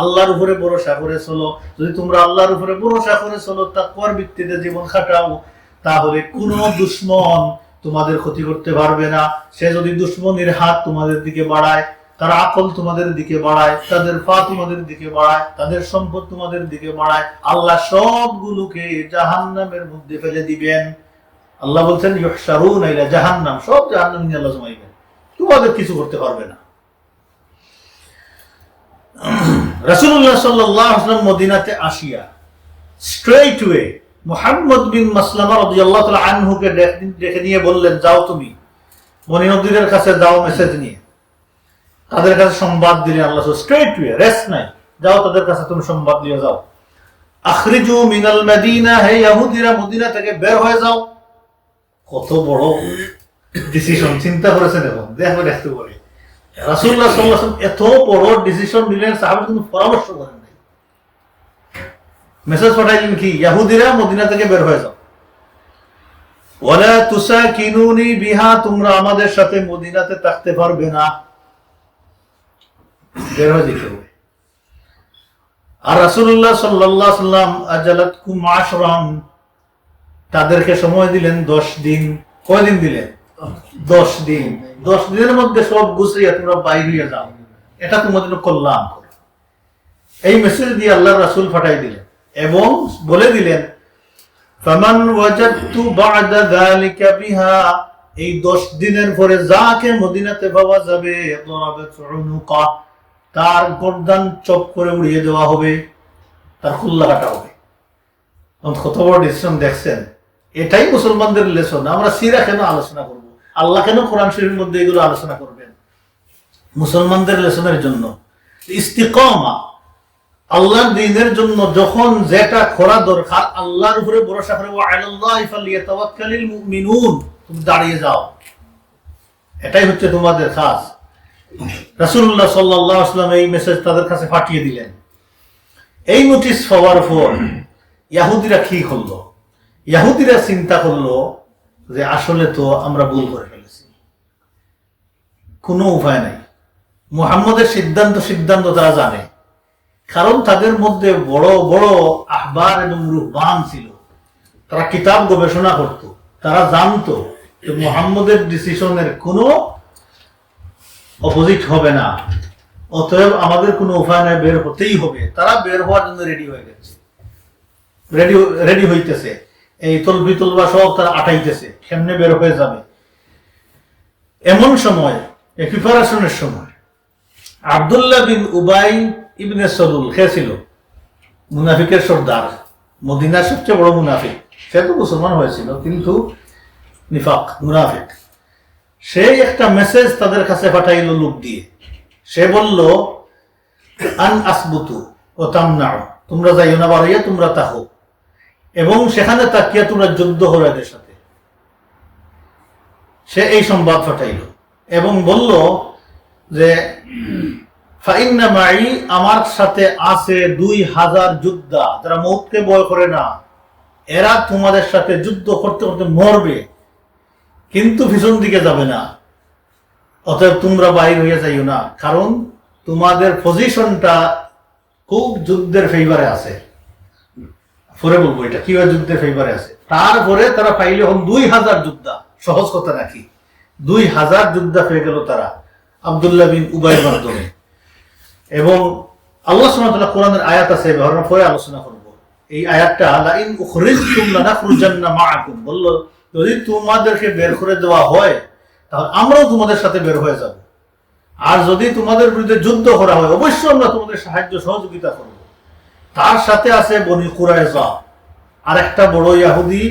আল্লাহর উপরে ভরসা করে চলো। যদি তোমরা আল্লাহর উপরে ভরসা করে চলো, তাকওয়ার ভিত্তিতে জীবন কাটাও, তাহলে কোনো দুশমন তোমাদের ক্ষতি করতে পারবে না। সে যদি দুশমনের হাত তোমাদের দিকে বাড়ায়, তারা আকল তোমাদের দিকে বাড়ায়, তাদের পা তোমাদের দিকে বাড়ায়, তাদের সম্পদ তোমাদের দিকে বাড়ায়, আল্লাহ সবগুলোকে জাহান্নামের মধ্যে ফেলে দিবেন। আল্লাহ বলছেন ইউহশারুনা ইলা জাহান্নাম, সব জাহান্নামে নিয়ে আল্লাহ জমাইবেন, তোমাদের কিছু করতে পারবে না। রাসূলুল্লাহ সাল্লাল্লাহু আলাইহি ওয়াসাল্লাম মদিনাতে আসিয়া স্ট্রেইট ওয়ে মুহাম্মদ বিন মাসলামা রাদিয়াল্লাহু তাআলা আনহুকে ডেকে নিয়ে বললেন, যাও তুমি বনী নদীরের কাছে যাও, মেসেজ নিয়ে তাদের কাছে সংবাদ দিলেন। আল্লাহ স্ট্রেইট ওয়ে, রেস্ট নাই, যাও তাদের কাছে তুমি সংবাদ দিয়ে যাও। আখরিজু মিনাল মাদিনা, হে ইহুদিরা মদিনা থেকে বের হয়ে যাও। কত বড় ডিসিশন, চিন্তা করেছেন। এখন দেখতে বলে রাসূলুল্লাহ সাল্লাল্লাহু আলাইহি ওয়াসাল্লাম এত বড় ডিসিশন নিলেন, সাহাবারা কিন্তু পরামর্শ করেন নাই, মেসেজ পাঠাইলেন কি, ইহুদিরা মদিনা থেকে বের হয়ে যাও। ওয়ালা তুসাকিনুনি বিহা, তোমরা আমাদের সাথে মদিনাতে থাকতে পারবে না, বের হয়ে যেতে হবে। আর রাসূলুল্লাহ সাল্লাল্লাহু আলাইহি ওয়াসাল্লাম আজালাতকুম আশরান, তাদেরকে সময় দিলেন 10 দিন। কয়দিন দিলেন? 10 দিন। 10 দিনের মধ্যে সব গুছিয়ে তোমরা বাইরে হয়ে যাও, এটা তোমাদের কল্যাণ করে। এই মেসেজ দিয়ে আল্লাহর রাসূল পাঠাই দিলেন এবং বলে দিলেন, ফামান ওয়াজাদতু বা'দা যালিকা বিহা, এই 10 দিনের পরে যাকে মদিনাতে পাওয়া যাবে, দরাবাত উনুকা, তার গর্দান চপ করে উড়িয়ে দেওয়া হবে, তার খুল্লা কাটা হবে। কত বড় ডিসিশন দেখছেন। এটাই মুসলমানদের লেসন। আমরা সিরা কেন আলোচনা করব, আল্লাহ কেন কোরআন শরীফের মধ্যে এগুলো আলোচনা করবেন? মুসলমানদের লেসনের জন্য। ইস্তিকামা, আল্লাহর দ্বীনের জন্য যখন যেটা করা দরকার, আল্লাহর উপরে ভরসা করে, ওয়া আলাল্লাহি ফালইয়াতাওয়াক্কালিল মুমিনুন, তুমি দাঁড়িয়ে যাও, এটাই হচ্ছে তোমাদের কাজ। রাসূলুল্লাহ সাল্লাল্লাহু আলাইহি ওয়াসাল্লাম এই মেসেজ তাদের কাছে পাঠিয়ে দিলেন। এই নোটিশ পাওয়ার পর ইহুদিরা কি করলো? ইহুদিরা চিন্তা করলো যে আসলে তো আমরা ভুল করে ফেলেছি, কোনো উপায় নাই। মুহাম্মদের সিদ্ধান্ত তারা জানে, কারণ তাদের মধ্যে বড় বড় আহবার এবং রুহবান ছিল, তারা কিতাব গবেষণা করত, তারা জানতো যে মুহাম্মদের ডিসিশনের কোনো অপোজিট হবে না, অতএব আমাদের কোনো উপায় নাই, বের হতেই হবে। তারা বের হওয়ার জন্য রেডি হয়ে গেছে, রেডি হইতেছে, এই তলবি তলবা সব তারা আটাইতেছে, কেমনে বের হয়ে যাবে। এমন সময়, প্রিপারেশনের সময়, আব্দুল্লাহ বিন উবাই ইবনে সালুল, সে ছিল মুনাফিকের সর্দার, মদিনার সবচেয়ে বড় মুনাফিক। সে তো মুসলমান হয়েছিল কিন্তু নিফাক, মুনাফিক। সেই একটা মেসেজ তাদের কাছে পাঠাইল লোক দিয়ে। সে বলল, আন আসবুতু ও তামনাউ, তোমরা যাইও না বাড়াইয়া, তোমরা তাহো এবং সেখানে তাকিয়া তোমরা যুদ্ধ করো এদের সাথে। সে এই সংবাদ পাঠাইল এবং বলল যে ফাইন্না মাই, আমার সাথে আছে 2000 যোদ্ধা যারা মৌতকে ভয় করে না, এরা তোমাদের সাথে যুদ্ধ করতে করতে মরবে কিন্তু পিছন দিকে যাবে না, অতএব তোমরা বাইর হয়ে যাইও না, কারণ তোমাদের পজিশনটা খুব যুদ্ধের ফেভারে আছে। পরে বলবো এটা কিভাবে যুদ্ধের ফেভারে আছে। তারপরে তারা পাইলে হন 2000 যোদ্ধা, সহজ কথা নাকি? 2000 যোদ্ধা পেয়ে গেল তারা আব্দুল্লাহ বিন উবাইয়ের মাধ্যমে। এবং আল্লাহ সুবহানাহু ওয়া তাআলা কোরআনের আয়াত আছে, আমরা পরে আলোচনা করব। এই আয়াতটা লাইন উখরিজতুম লানাখরুজান্না মাআকুম, বলল যদি তোমাদেরকে বের করে দেওয়া হয় তাহলে আমরাও তোমাদের সাথে বের হয়ে যাব, আর যদি তোমাদের বিরুদ্ধে যুদ্ধ করা হয় অবশ্যই আমরা তোমাদের সাহায্য সহযোগিতা করব। তার সাথে আছে বনি কুরাইজা, আর একটা বড় ইহুদি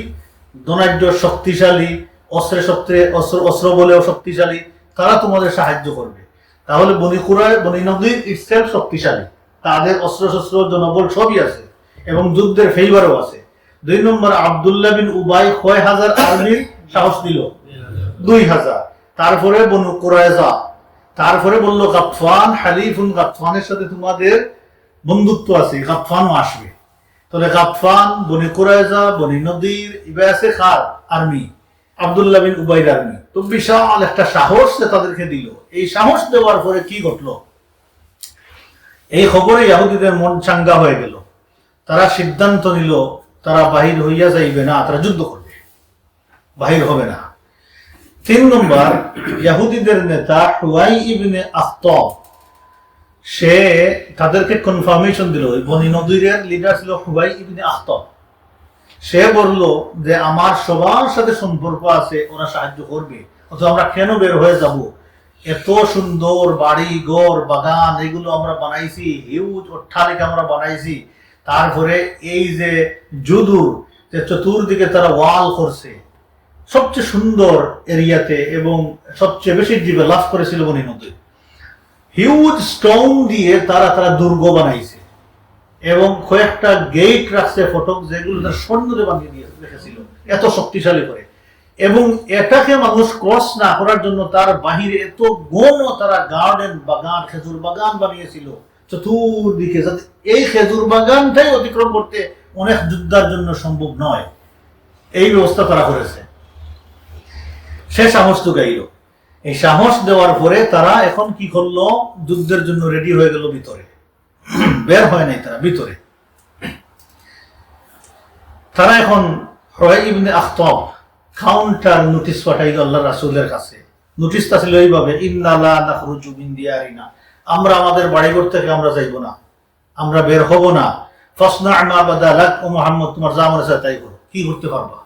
ধনাঢ্য, শক্তিশালী, অস্ত্র বলেও শক্তিশালী, তারা তোমাদের সাহায্য করবে। তাহলে বনি নদীর ইটসেলফ শক্তিশালী, তাদের অস্ত্র জনবল সবই আছে এবং যুদ্ধের ফেইবারও আছে। 2 নম্বর, আব্দুল্লাহ বিন উবাই 6000 আর্মির সাহস দিল, 2000। তারপরে বনু কুরায়জা, তারপরে বলল গাতফান হালিফুন, গাতফানের সাথে তোমাদের বন্ধুত্ব আছে, গাতফানও আসবে। তাহলে গাতফান, বনি কুরায়জা, বনি নদীর, ইবা আছে কার আর্মি, আব্দুল্লাহ বিন উবাইর আর্মি। তো বিশাল একটা সাহস তাদেরকে দিল। এই সাহস দেওয়ার পরে কি ঘটলো? এই খবরে ইহুদিদের মন চাঙ্গা হয়ে গেল। তারা সিদ্ধান্ত নিল তারা বাহির হইয়া যাইবে না, তারা যুদ্ধ করবে, বাহির হবে না। 3 নম্বর, ইহুদিদের নেতা হুয়াই ইবনে আখতাব, সে তাদেরকে কনফার্মেশন দিল। বনি নদীরের লিডার ছিল হুয়াই ইবনে আখতাব। সে বলল যে আমার সবার সাথে সম্পর্ক আছে, ওরা সাহায্য করবে, অথবা আমরা কেন বের হয়ে যাব? এত সুন্দর বাড়ি ঘর বাগান এগুলো আমরা বানাইছি, হিউজ অট্টালিকা আমরা বানাইছি, তারপরে এই যে যদুর যে চতুর্দিকে তারা ওয়াল করছে সবচেয়ে সুন্দর এরিয়াতে, এবং সবচেয়ে বেশি ডেভেলপ করেছিল বনি নদী। হিউজ স্টোন দিয়ে তারা দুর্গ বানাইছে এবং কয়েকটা গেট রাখছে ফটক, যেগুলো তারা স্বর্ণ দিয়ে বানিয়ে দিয়ে রেখেছিল, এত শক্তিশালী করে। এবং এটাকে মানুষ ক্রস না করার জন্য তার বাহিরে এত ঘন তারা গার্ডেন, বাগান, খেজুর বাগান বানিয়েছিল চতুর্দিকে, যাতে এই খেজুর বাগানটাই অতিক্রম করতে অনেক যুদ্ধার জন্য সম্ভব নয়। এই ব্যবস্থা তারা করেছে। সে সাহস জোগাইল। এই সাহস দেওয়ার পরে তারা এখন কি করলো? যুদ্ধের জন্য রেডি হয়ে গেল ভিতরে, বের হয় নাই তারা ভিতরে। তারা এখন হুয়াই ইবনে আখতাব কাউন্টার নোটিশ পাঠাইল আল্লাহ রাসূলের কাছে। নোটিশটা ছিল এইভাবে, ইন্না লা নাখরুজু মিন দিয়ারিনা, আমরা আমাদের বাড়িঘর থেকে আমরা যাইব না, আমরা বের হব না। ফাসনা মা বাদা লাক, ও মুহাম্মদ তোমার যা মনে চায় তাই করো, কি করতে পারবা?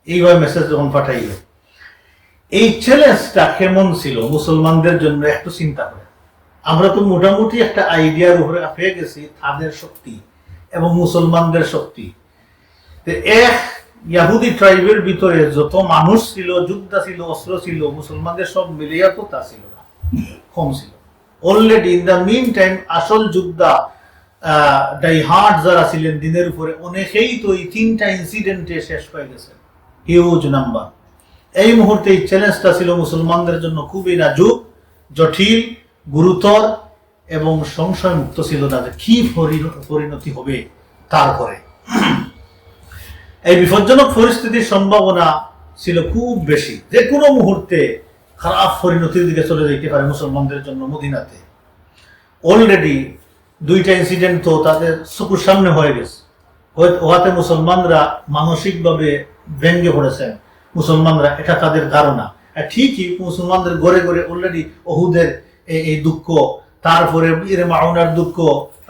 এইভাবে মেসেজ যখন পাঠাইল, এই চ্যালেঞ্জটা কেমন ছিল মুসলমানদের জন্য একটু চিন্তা করে। আমরা তো মোটামুটি একটা আইডিয়ার উপরে পেয়ে গেছি তাদের শক্তি এবং মুসলমানদের শক্তি। এক ইয়াহুদি ট্রাইবের ভিতরে যত মানুষ ছিল, যোদ্ধা ছিল, অস্ত্র ছিল, মুসলমানদের সব মিলিয়া তো তা ছিল না, কম ছিল। Already in the mean time আসল যোদ্ধা ডাইহার্ড যারা ছিলেন দিনের উপরে, অনেকেই তো এই 3টা ইনসিডেন্টে শেষ হয়ে গেছে, হিউজ নাম্বার। এই মুহূর্তে এই চ্যালেঞ্জটা ছিল মুসলমানদের জন্য খুবই নাজুক, জটিল, গুরুতর এবং সংশয় মুক্ত ছিল না যে কি পরিণতি হবে তারপরে। এই বিপজ্জনক পরিস্থিতির সম্ভাবনা ছিল খুব বেশি, যে কোনো মুহূর্তে খারাপ পরিণতির দিকে চলে যেতে পারে মুসলমানদের জন্য মদিনাতে। অলরেডি 2টা ইনসিডেন্ট তো তাদের চোখের সামনে হয়ে গেছে। ওহাতে মুসলমানরা মানসিকভাবে ভেঙে পড়েছেন, মুসলমানরা, এটা তাদের ধারণা। ঠিকই মুসলমানদের ঘরে ঘরে অলরেডি ওহুদের এই দুঃখ, তারপরে মাউনার দুঃখ,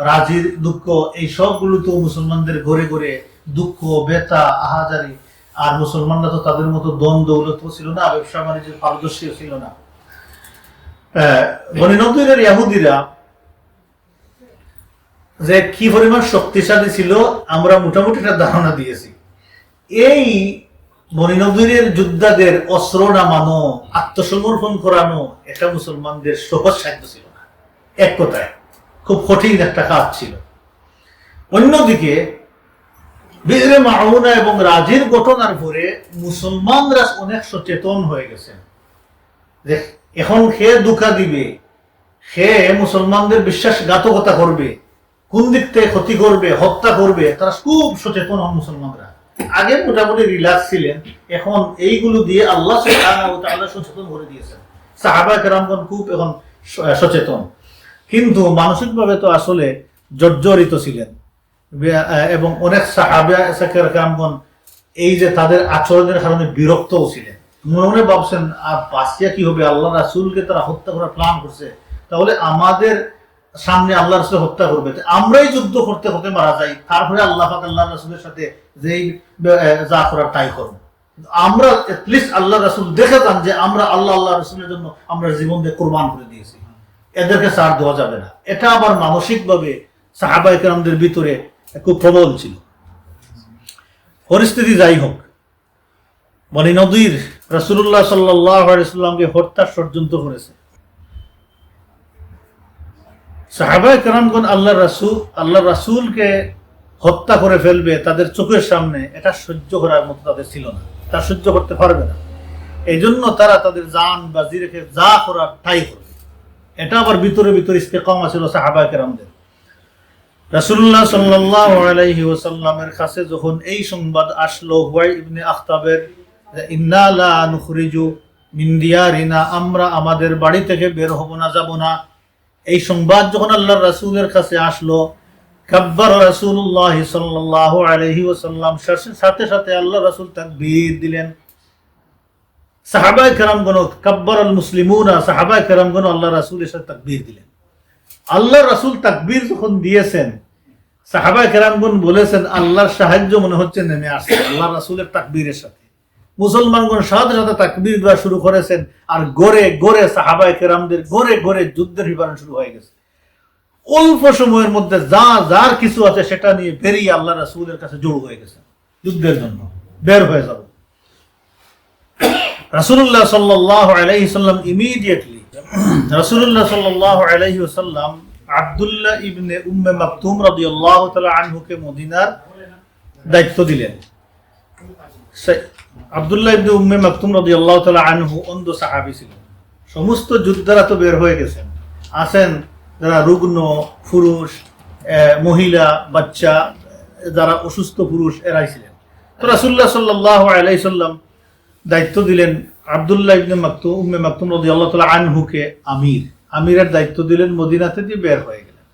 রাজির দুঃখ, এই সবগুলো তো মুসলমানদের ঘরে ঘরে দুঃখ, ব্যথা, আহাজারি। আর মুসলমানরা তো তাদের মতো দ্বন্দ্ব দৌলত ছিল না, ব্যবসা বাণিজ্যের পারদর্শী ছিল না। বনি নদীরের ইহুদিরা যে কি পরিমাণ শক্তিশালী ছিল আমরা মোটামুটি একটা ধারণা দিয়েছি। এই বনি নদীরের যোদ্ধাদের অস্ত্র নামানো, আত্মসমর্পণ করানো, এটা মুসলমানদের সহজ সাধ্য ছিল না। এক কথায় খুব কঠিন একটা কাজ ছিল। অন্যদিকে বিরে মাউনা এবং রাজির ঘটনার পরে মুসলমানরা অনেক সচেতন হয়ে গেছেন যে এখন সে ধোঁকা দিবে, সে মুসলমানদের বিশ্বাসঘাতকতা করবে, কোন দিক থেকে ক্ষতি করবে, হত্যা করবে, তারা খুব সচেতন হন মুসলমানরা। আগে মোটামুটি রিল্যাক্স ছিলেন, এখন এইগুলো দিয়ে আল্লাহ সুবহানাহু ওয়া তাআলা সচেতন করে দিয়েছেন। সাহাবা কেরামগণ খুব এখন সচেতন, কিন্তু মানসিকভাবে তো আসলে জর্জরিত ছিলেন। এবং অনেক সাহাবা কেরামগণ এই যে তাদের আচরণের কারণে বিরক্তও ছিলেন, মনে মনে ভাবছেন আর বাঁচিয়া কি হবে, আল্লাহ রাসূলকে তারা হত্যা করার প্ল্যান করছে, তাহলে আমাদের সামনে আল্লাহ রাসূল হত্যা করবে, আমরাই যুদ্ধ করতে করতে মারা যাই, তারপরে আল্লাহ পাক আল্লাহ রাসূলের সাথে যেই যা করার তাই করব। আমরা এটলিস্ট আল্লাহ রাসূল দেখে যান যে আমরা আল্লাহ রাসূলের জন্য আমরা জীবন দিয়ে কোরবান করে দিয়েছি, এদেরকে ছাড় দেওয়া যাবে না। এটা আবার মানসিকভাবে সাহাবায়ে কেরামদের ভিতরে খুব প্রবল ছিল। পরিস্থিতি যাই হোক, বনি নদীর রাসূলুল্লাহ সাল্লাল্লাহু আলাইহি সাল্লামকে হত্যার ষড়যন্ত্র করেছে। সাহাবায়ে কেরামগণ আল্লাহ রাসূলকে হত্যা করে ফেলবে তাদের চোখের সামনে, এটা সহ্য করার মতো তাদের ছিল না, তা সহ্য করতে পারবে না। এই জন্য তারা তাদের জান বাজি রেখে যা করার তাই করবে। এটা আবার ভিতরে ভিতরে ইস্তেকামা ছিল সাহাবায়ে কেরামদের। রাসূলুল্লাহ সাল্লাল্লাহু আলাইহি ওয়াসাল্লামের কাছে যখন এই সংবাদ আসলো হুয়াই ইবনে আখতাবের, ইন্না লা নুখরিজু মিন দিয়ারিনা, আমরা আমাদের বাড়ি থেকে বের হব না, যাব না, এই সংবাদ যখন আল্লাহর রাসূলের কাছে আসলো, কাব্বার রাসূলুল্লাহ সাল্লাল্লাহু আলাইহি ওয়াসাল্লাম, সাথে সাথে আল্লাহ রাসূল তাকবীর দিলেন। সাহাবায়ে কেরামগণ কাব্বারাল মুসলিমুনা, সাহাবায়ে কেরামগণ আল্লাহ রাসূলের সাথে তাকবীর দিলেন। আল্লাহ রাসূল তাকবীর যখন দিয়েছেন, সাহাবায়ে কেরামগণ বলেছেন আল্লাহর সাহায্য মনে হচ্ছে নেমে আসছে আল্লাহ রাসূলের তাকবীরের সাথে। মুসলমানগণ সাথে সাথে তাকবীর দেওয়া শুরু করেছেন, আর গড়ে গড়ে সাহাবায়ে কেরামদের গড়ে গড়ে যুদ্ধের বিবরণ শুরু হয়ে গেছে। অল্প সময়ের মধ্যে যার কিছু আছে সেটা নিয়ে বেরিয়ে আল্লাহ রাসূলের কাছে জড়ো হয়ে গেছে, যুদ্ধের জন্য বের হয়ে যাব। রাসূলুল্লাহ সাল্লাল্লাহু আলাইহি সাল্লাম ইমিডিয়েটলি রাসূলুল্লাহ সাল্লাল্লাহু আলাইহি ওয়াসাল্লাম আব্দুল্লাহ ইবনে উম্মে মাকতুম রাদিয়াল্লাহু তাআলা আনহুকে মদিনার দায়িত্ব দিলেন। আব্দুল্লাহ ইবনে উম্মে মাকতুম রাদিয়াল্লাহু তাআলা আনহু অন্ধ সাহাবী ছিলেন। সমস্ত যোদ্ধারা তো বের হয়ে গেছেন, আছেন যারা রুগ্ন পুরুষ, মহিলা, বাচ্চা, যারা অসুস্থ পুরুষ, এরাই ছিলেন। তো রাসূলুল্লাহ সাল্লাল্লাহু আলাইহি সাল্লাম দায়িত্ব দিলেন আব্দুল্লাহ ইবনে উম্মে মাকতুম রাদিয়াল্লাহু তাআলা আনহুকে আমিরের দায়িত্ব দিলেন, মদিনাতে দিয়ে বের হয়ে গেলেন।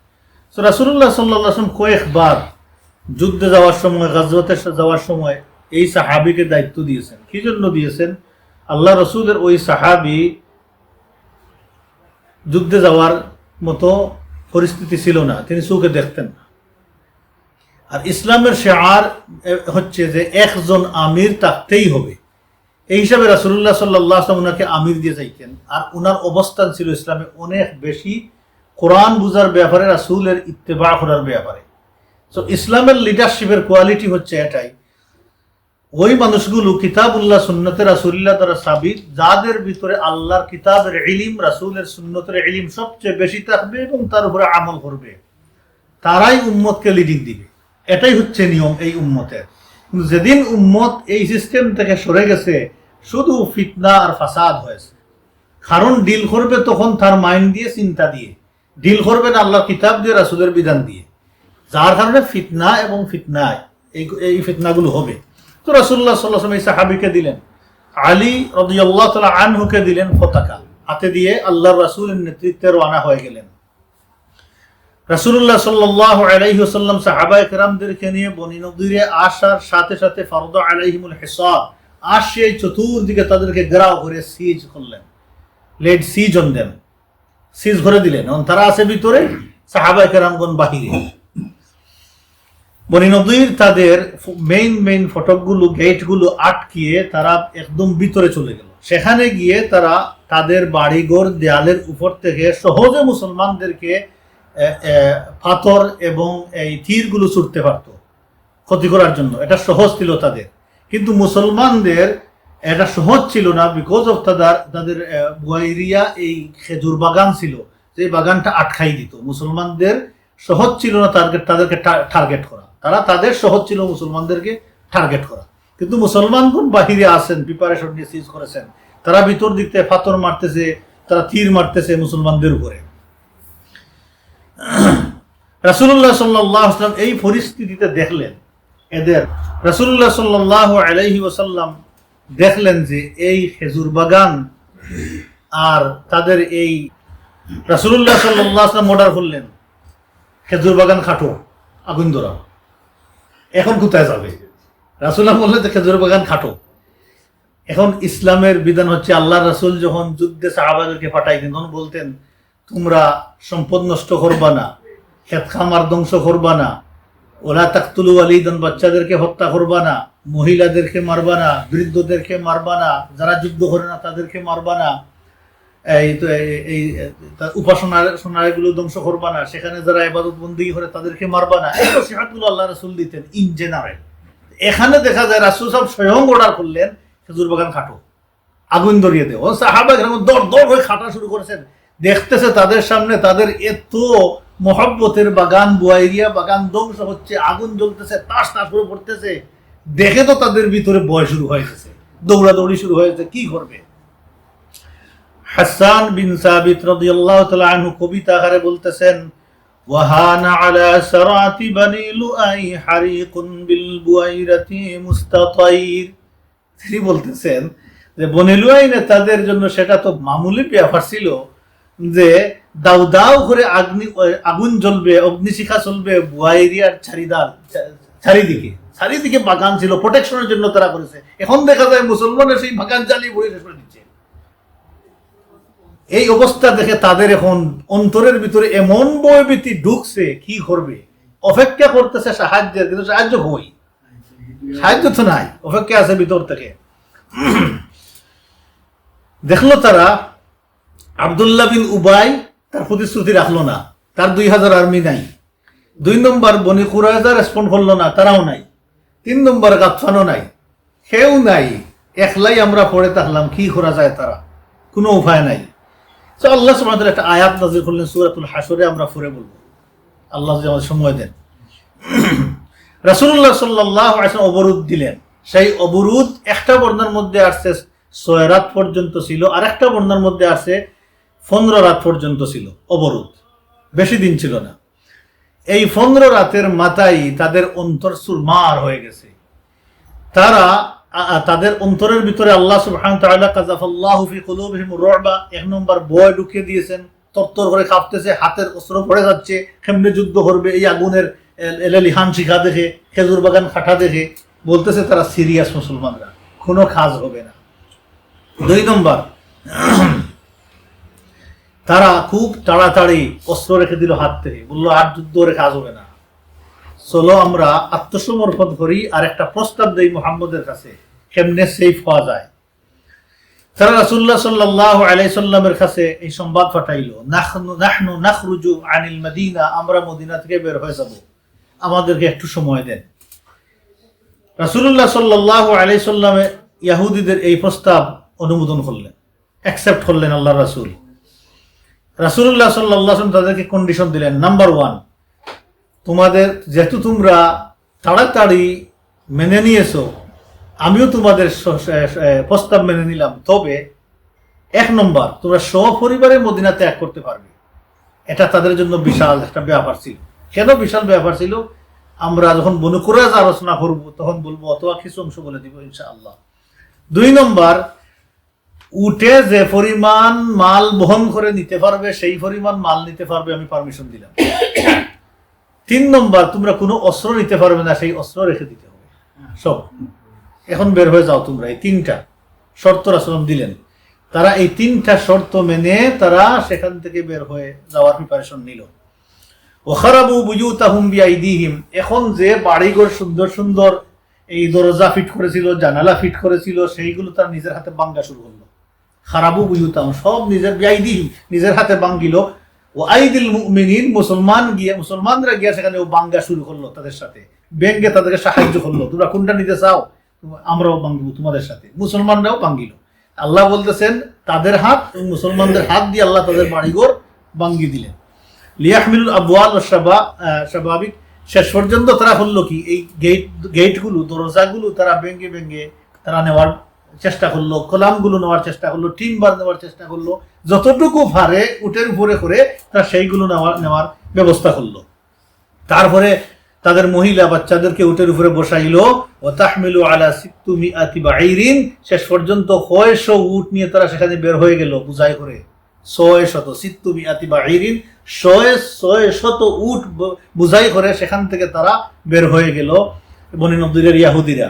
তো রাসূলুল্লাহ সাল্লাল্লাহু আলাইহি ওয়াসাল্লাম কয়েকবার যুদ্ধে যাওয়ার সময়, গাজওয়াতে যাওয়ার সময় এই সাহাবীকে দায়িত্ব দিয়েছেন। কি জন্য দিয়েছেন? আল্লাহ রাসূলের ওই সাহাবী যুদ্ধে যাওয়ার মতো পরিস্থিতি ছিল না, তিনি চোখে দেখতেন না। আর ইসলামের শিআর হচ্ছে যে একজন আমির থাকতেই হবে, এই হিসাবে রাসূলুল্লাহ সাল্লাল্লাহু আলাইহি ওয়াসাল্লাম ওনাকে আমির দিয়ে যাইতেন। আর ওনার অবস্থান ছিল ইসলামে অনেক বেশি কোরআন বুঝার ব্যাপারে, রাসূলের ইত্তেবা করার ব্যাপারে। তো ইসলামের লিডারশিপের কোয়ালিটি হচ্ছে এটাই, ওই মানুষগুলো কিতাবুল্লাহ সুন্নতে রাসূলুল্লাহ দ্বারা সাবিত, যাদের ভিতরে আল্লাহর কিতাবের ইলম, রাসূলের সুন্নতের ইলম সবচেয়ে বেশি থাকবে এবং তার উপরে আমল করবে, তারাই উম্মতকে লিডিং দিবে। এটাই হচ্ছে নিয়ম এই উম্মতের। কিন্তু যেদিন উম্মত এই সিস্টেম থেকে সরে গেছে, শুধু ফিতনা আর ফাসাদ হয়েছে। কারণ ডিল করবে তখন তার মাইন্ড দিয়ে, চিন্তা দিয়ে ডিল করবে না, আল্লাহর কিতাব দিয়ে, রাসূলের বিধান দিয়ে, যার কারণে ফিতনা এবং ফিতনায় এই ফিতনাগুলো হবে। তো রাসূলুল্লাহ সাল্লাল্লাহু আলাইহি ওয়াসাল্লাম এই সাহাবীকে দিলেন, আলী রাদিয়াল্লাহু তাআলা আনহুকে দিলেন পতাকা, হাতে দিয়ে আল্লাহর রাসূলের নেতৃত্বে রওনা হয়ে গেলেন। রাসূলুল্লাহ সাল্লাল্লাহু আলাইহি ওয়াসাল্লাম সাহাবায়ে কেরামদেরকে নিয়ে বনি নদীরে আসার সাথে সাথে ফরদ আলাইহিমুল হিসাব, আসে চতুর্দিকে তাদেরকে ঘেরাও করে সিজ করলেন, লেড সিজ অন দেম, সিজ করে দিলেন। তারা আছে ভিতরে, সাহাবায়ে কেরামগণ বাহিরে। বনি নদীর তাদের মেইন ফটকগুলো, গেটগুলো আটকিয়ে তারা একদম ভিতরে চলে গেল। সেখানে গিয়ে তারা তাদের বাড়িঘর দেয়ালের উপর থেকে সহজে মুসলমানদেরকে পাথর এবং এই তীরগুলো ছুটতে পারত ক্ষতি করার জন্য, এটা সহজ ছিল তাদের। কিন্তু মুসলমানদের এটা সহজ ছিল না, বিকজ অফ তাদের বুয়াইরিয়া এই খেজুর বাগান ছিল, যে বাগানটা আটকাই দিত। মুসলমানদের সহজ ছিল না তাদেরকে টার্গেট করা, তাদের সহজ ছিল মুসলমানদেরকে টার্গেট করা। কিন্তু মুসলমানগণ বাহিরে আসেন, প্রিপারেশন নিয়ে সিজ করেছেন, তারা ভিতর দিক থেকে পাথর মারতেছে, তারা তীর মারতেছে মুসলমানদের উপরে। রাসূলুল্লাহ সাল্লাল্লাহু আলাইহি ওয়াসাল্লাম এই পরিস্থিতিতে দেখলেন এদের, রাসূলুল্লাহ সাল্লাল্লাহু আলাইহি ওয়াসাল্লাম দেখলেন যে এই খেজুর বাগান আর তাদের এই, রাসূলুল্লাহ সাল্লাল্লাহু আলাইহি ওয়াসাল্লাম অর্ডার করলেন খেজুর বাগান খাটো, আগুন ধরাও। এখন কোথায় যাবে? রাসূলুল্লাহ বললেন যে খেজুর বাগান খাটো। এখন ইসলামের বিধান হচ্ছে, আল্লাহর রাসূল যখন যুদ্ধে সাহাবাদেরকে পাঠাইতেন তখন বলতেন, তোমরা সম্পদ নষ্ট করবা না, ক্ষেত খামার ধ্বংস করবা না, ওলা তাকতুলু ওয়ালিদান, বাচ্চাদেরকে হত্যা করবা না, মহিলাদেরকে মারবা না, বৃদ্ধদেরকে মারবা না, যারা যুদ্ধ করে না তাদেরকে মারবা না, এই উপাসনাগুলো ধ্বংস করবা না, সেখানে যারা ইবাদত বন্দেগী করে তাদেরকে মারবা না। এই নসিহতগুলো আল্লাহ রাসূল দিতেন ইন জেনারেল। এখানে দেখা যায় রাসূল সাহেব স্বয়ং অর্ডার করলেন খেজুর বাগান খাটো, আগুন ধরিয়ে দেও। সাহাবা কেরাম দৌড় দৌড় হয়ে খাটা শুরু করেছেন, দেখতেছে তাদের সামনে তাদের এত মহব্বতের বাগান, বুয়াইরিয়া বাগান ধ্বংস হচ্ছে, আগুন জ্বলতেছে, তাস তাস করে পড়তেছে। দেখে তো তাদের ভিতরে ভয় শুরু হয়ে গেছে, দৌড়াদৌড়ি শুরু হয়েছে, কি করবে। হাসান বিন সাবিত রাদিয়াল্লাহু তাআলা আনহু কবিতা আকারে বলতেছেন, ওয়াহানা আলা সারাতি বানি লুআই হারিকুন বিল বুয়াইরাতি মুস্তাতাইর। তিনি বলতেছেন যে বনি লুআইনে তাদের জন্য সেটা তো মামুলি ব্যাপার ছিল যে দাউ দাউ করে আগুন জ্বলবে, অগ্নিশিখা চলবে বুয়াইরিয়ার চারিদিকে বাগান ছিল, প্রোটেকশনের জন্য তারা করেছে। এখন দেখা যায় মুসলমানের সেই বাগান জ্বালিয়ে পুড়ে শেষ করে দিচ্ছে। এই অবস্থা দেখে তাদের এখন অন্তরের ভিতরে এমন ভয়ভীতি ঢুকছে, কি করবে, অপেক্ষা করতেছে সাহায্যের, কিন্তু সাহায্য হই, সাহায্য তো নাই, অপেক্ষা আছে ভিতর থেকে। দেখলো তারা আব্দুল্লাহ বিন উবাই তার প্রতিশ্রুতি রাখলো না, তার 2000 আর্মি নাই। 2 নম্বর বনি কুরাইজা রেসপন্ড করলো না, তারাও নাই। 3 নম্বর গাতফানও নাই, কেউ নাই, একলাই আমরা পড়ে থাকলাম, কি করা যায়, তারা কোনো উপায় নাই। তো আল্লাহ সুবহানাহু ওয়া তাআলা একটা আয়াত নাযিল করলেন সূরাতুল হাশরে, আমরা পড়ে বলবো, আল্লাহ যদি আমাদের সময় দেন। রাসূলুল্লাহ সাল্লাল্লাহু আলাইহি ওয়াসাল্লাম অবরোধ দিলেন। সেই অবরোধ একটা বর্ণনার মধ্যে আসছে 6 রাত পর্যন্ত ছিল, আর একটা বর্ণনার মধ্যে আসছে 15 রাত পর্যন্ত ছিল অবরোধ, বেশি দিন ছিল না। এই 15 রাতের মাথায় তাদের অন্তর সুরমার হয়ে গেছে। তারা তাদের অন্তরের ভিতরে আল্লাহ সুবহানাহু ওয়া তাআলা কাযাফাল্লাহু ফি কুলুবিহিম রু'বা, 1 নম্বর ভয় ঢুকিয়ে দিয়েছেন, তরতর করে কাঁপতেছে, হাতের অস্ত্র পড়ে যাচ্ছে, কেমনে যুদ্ধ করবে এই আগুনের এলালিহান শিখা দেখে, খেজুর বাগান খাটা দেখে। বলতেছে তারা সিরিয়াস মুসলমানরা, কোনো কাজ হবে না। 2 নম্বর, তারা খুব তাড়াতাড়ি অস্ত্র রেখে দিল হাত থেকে, বললো আর যুদ্ধ করে কাজ হবে না, চলো আমরা আত্মসমর্পণ করি, আর একটা প্রস্তাব দেই মুহাম্মদের কাছে কেমনে সেফ হওয়া যায়। তারা রাসূলুল্লাহ সাল্লাল্লাহু আলাইহি সাল্লামের কাছে এই সংবাদ পাঠাইলো, নাহনু নাখরুজু আনিল মদিনা, আমরা মদিনা থেকে বের হয়ে যাব, আমাদেরকে একটু সময় দেন। রাসূলুল্লাহ সাল্লাল্লাহু আলাইহি সাল্লামে ইহুদিদের এই প্রস্তাব অনুমোদন করলেন, অ্যাকসেপ্ট করলেন আল্লাহর রাসূল। রাসূলুল্লাহ সাল্লাল্লাহু আলাইহি ওয়াসাল্লাম তাদেরকে কন্ডিশন দিলেন, নাম্বার 1, তোমাদের যেহেতু তোমরা তাড়াতাড়ি মেনে নিয়েছো, আমিও তোমাদের প্রস্তাব মেনে নিলাম, তবে 1 নম্বর, তোমরা সপরিবারে মদিনা ত্যাগ করতে পারবে। এটা তাদের জন্য বিশাল একটা ব্যাপার ছিল। কেন বিশাল ব্যাপার ছিল, আমরা যখন বনু কুরাইজা আলোচনা করবো তখন বলবো, অথবা কিছু অংশ বলে দিব ইনশাআল্লাহ। 2 নম্বর, উঠে যে পরিমাণ মাল বহন করে নিতে পারবে সেই পরিমাণ মাল নিতে পারবে, আমি পারমিশন দিলাম। 3 নম্বর, তোমরা কোনো অস্ত্র নিতে পারবে না, সেই অস্ত্র রেখে দিতে হবে সব, এখন বের হয়ে যাও তোমরা। এই 3টা শর্ত রাসূল দিলেন। তারা এই 3টা শর্ত মেনে তারা সেখান থেকে বের হয়ে যাওয়ার প্রিপারেশন নিল। ওয়াখারাবু বুয়ুতাহুম বিআইদিহিম, এখন যে বাড়িঘর সুন্দর সুন্দর এই দরজা ফিট করেছিল, জানালা ফিট করেছিল, সেইগুলো তারা নিজের হাতে ভাঙা শুরু করলো। খারাবু বুয়ুতাহুম, সব নিজের বিআইদিহিম, নিজের হাতে ভাঙিল। ও আইদিল মুমিনিন, মুসলমানরা গিয়া সেখানে ও ভাঙা শুরু করলো, তাদের সাথে ব্যঙ্গে তাদেরকে সাহায্য করলো, তোমরা কোনটা নিতে চাও, আমরাও ভাঙিব তোমাদের সাথে। মুসলমানরাও ভাঙিল। আল্লাহ বলতেছেন তাদের হাত এবং মুসলমানদের হাত দিয়ে আল্লাহ তাদের বাড়িঘর ভাঙিয়ে দিলেন। লিয়াহমিলুল আবওয়াল ওয়া শাবাবিক, শেষ পর্যন্ত তারা হলো কি, এই গেটগুলো, দরজাগুলো তারা ভেঙে তারা নেওয়ার চেষ্টা করলো, কলামগুলো নেওয়ার চেষ্টা করলো, টিম্বার নেওয়ার চেষ্টা করলো, যতটুকু পারে উটের উপরে করে তারা সেইগুলো নেওয়ার ব্যবস্থা করলো। তারপরে তাদের মহিলা বাচ্চাদেরকে উটের উপরে বসাইলো। ও তাহমিলু আলা সিত্তুমিআতি বাঈরিন, শেষ পর্যন্ত 600 উট নিয়ে তারা সেখানে বের হয়ে গেল বুঝাই করে। 600 সিত্তুমিআতি বাঈরিন, 600 উট বুঝাই করে সেখান থেকে তারা বের হয়ে গেল বনী নদীরের ইহুদিরা।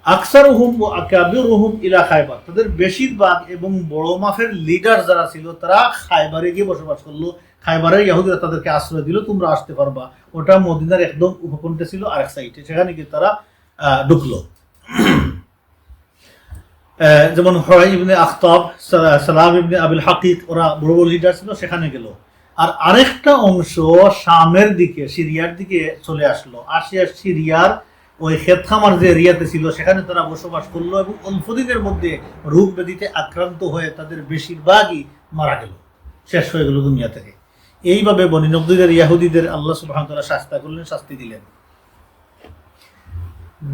আকসারুহুম ওয়া আকাবিরুহুম ইলা খায়বার, তাদের বেশিরভাগ এবং বড় মাফের লিডার যারা ছিল তারা খায়বারে গিয়ে বসবাস করলো। খায়বারের ইহুদিরা তাদেরকে আশ্রয় দিল, তোমরা আসতে পারবা। ওটা মদিনার একদম উপকণ্ঠে ছিল, আরেক সাইডে, সেখানে গিয়ে তারা ঢুকলো। যেমন হুরাই ইবনে আখতাব, সালাম ইবনে আবিল হাকিক, ওরা বড় বড় লিডার ছিল, সেখানে গেল। আর আরেকটা অংশ শামের দিকে, সিরিয়ার দিকে চলে আসলো। সিরিয়ার ওই ক্ষেত খামার যে এরিয়াতে ছিল সেখানে তারা বসবাস করলো এবং অল্প দিনের মধ্যে রোগ ব্যাধিতে আক্রান্ত হয়ে তাদের বেশিরভাগই মারা গেল, শেষ হয়ে গেল দুনিয়া থেকে। এইভাবে বনি নদীরের ইয়াহুদীদের আল্লাহ সুবহানাহু ওয়া তাআলা শাস্তি করলেন, শাস্তি দিলেন।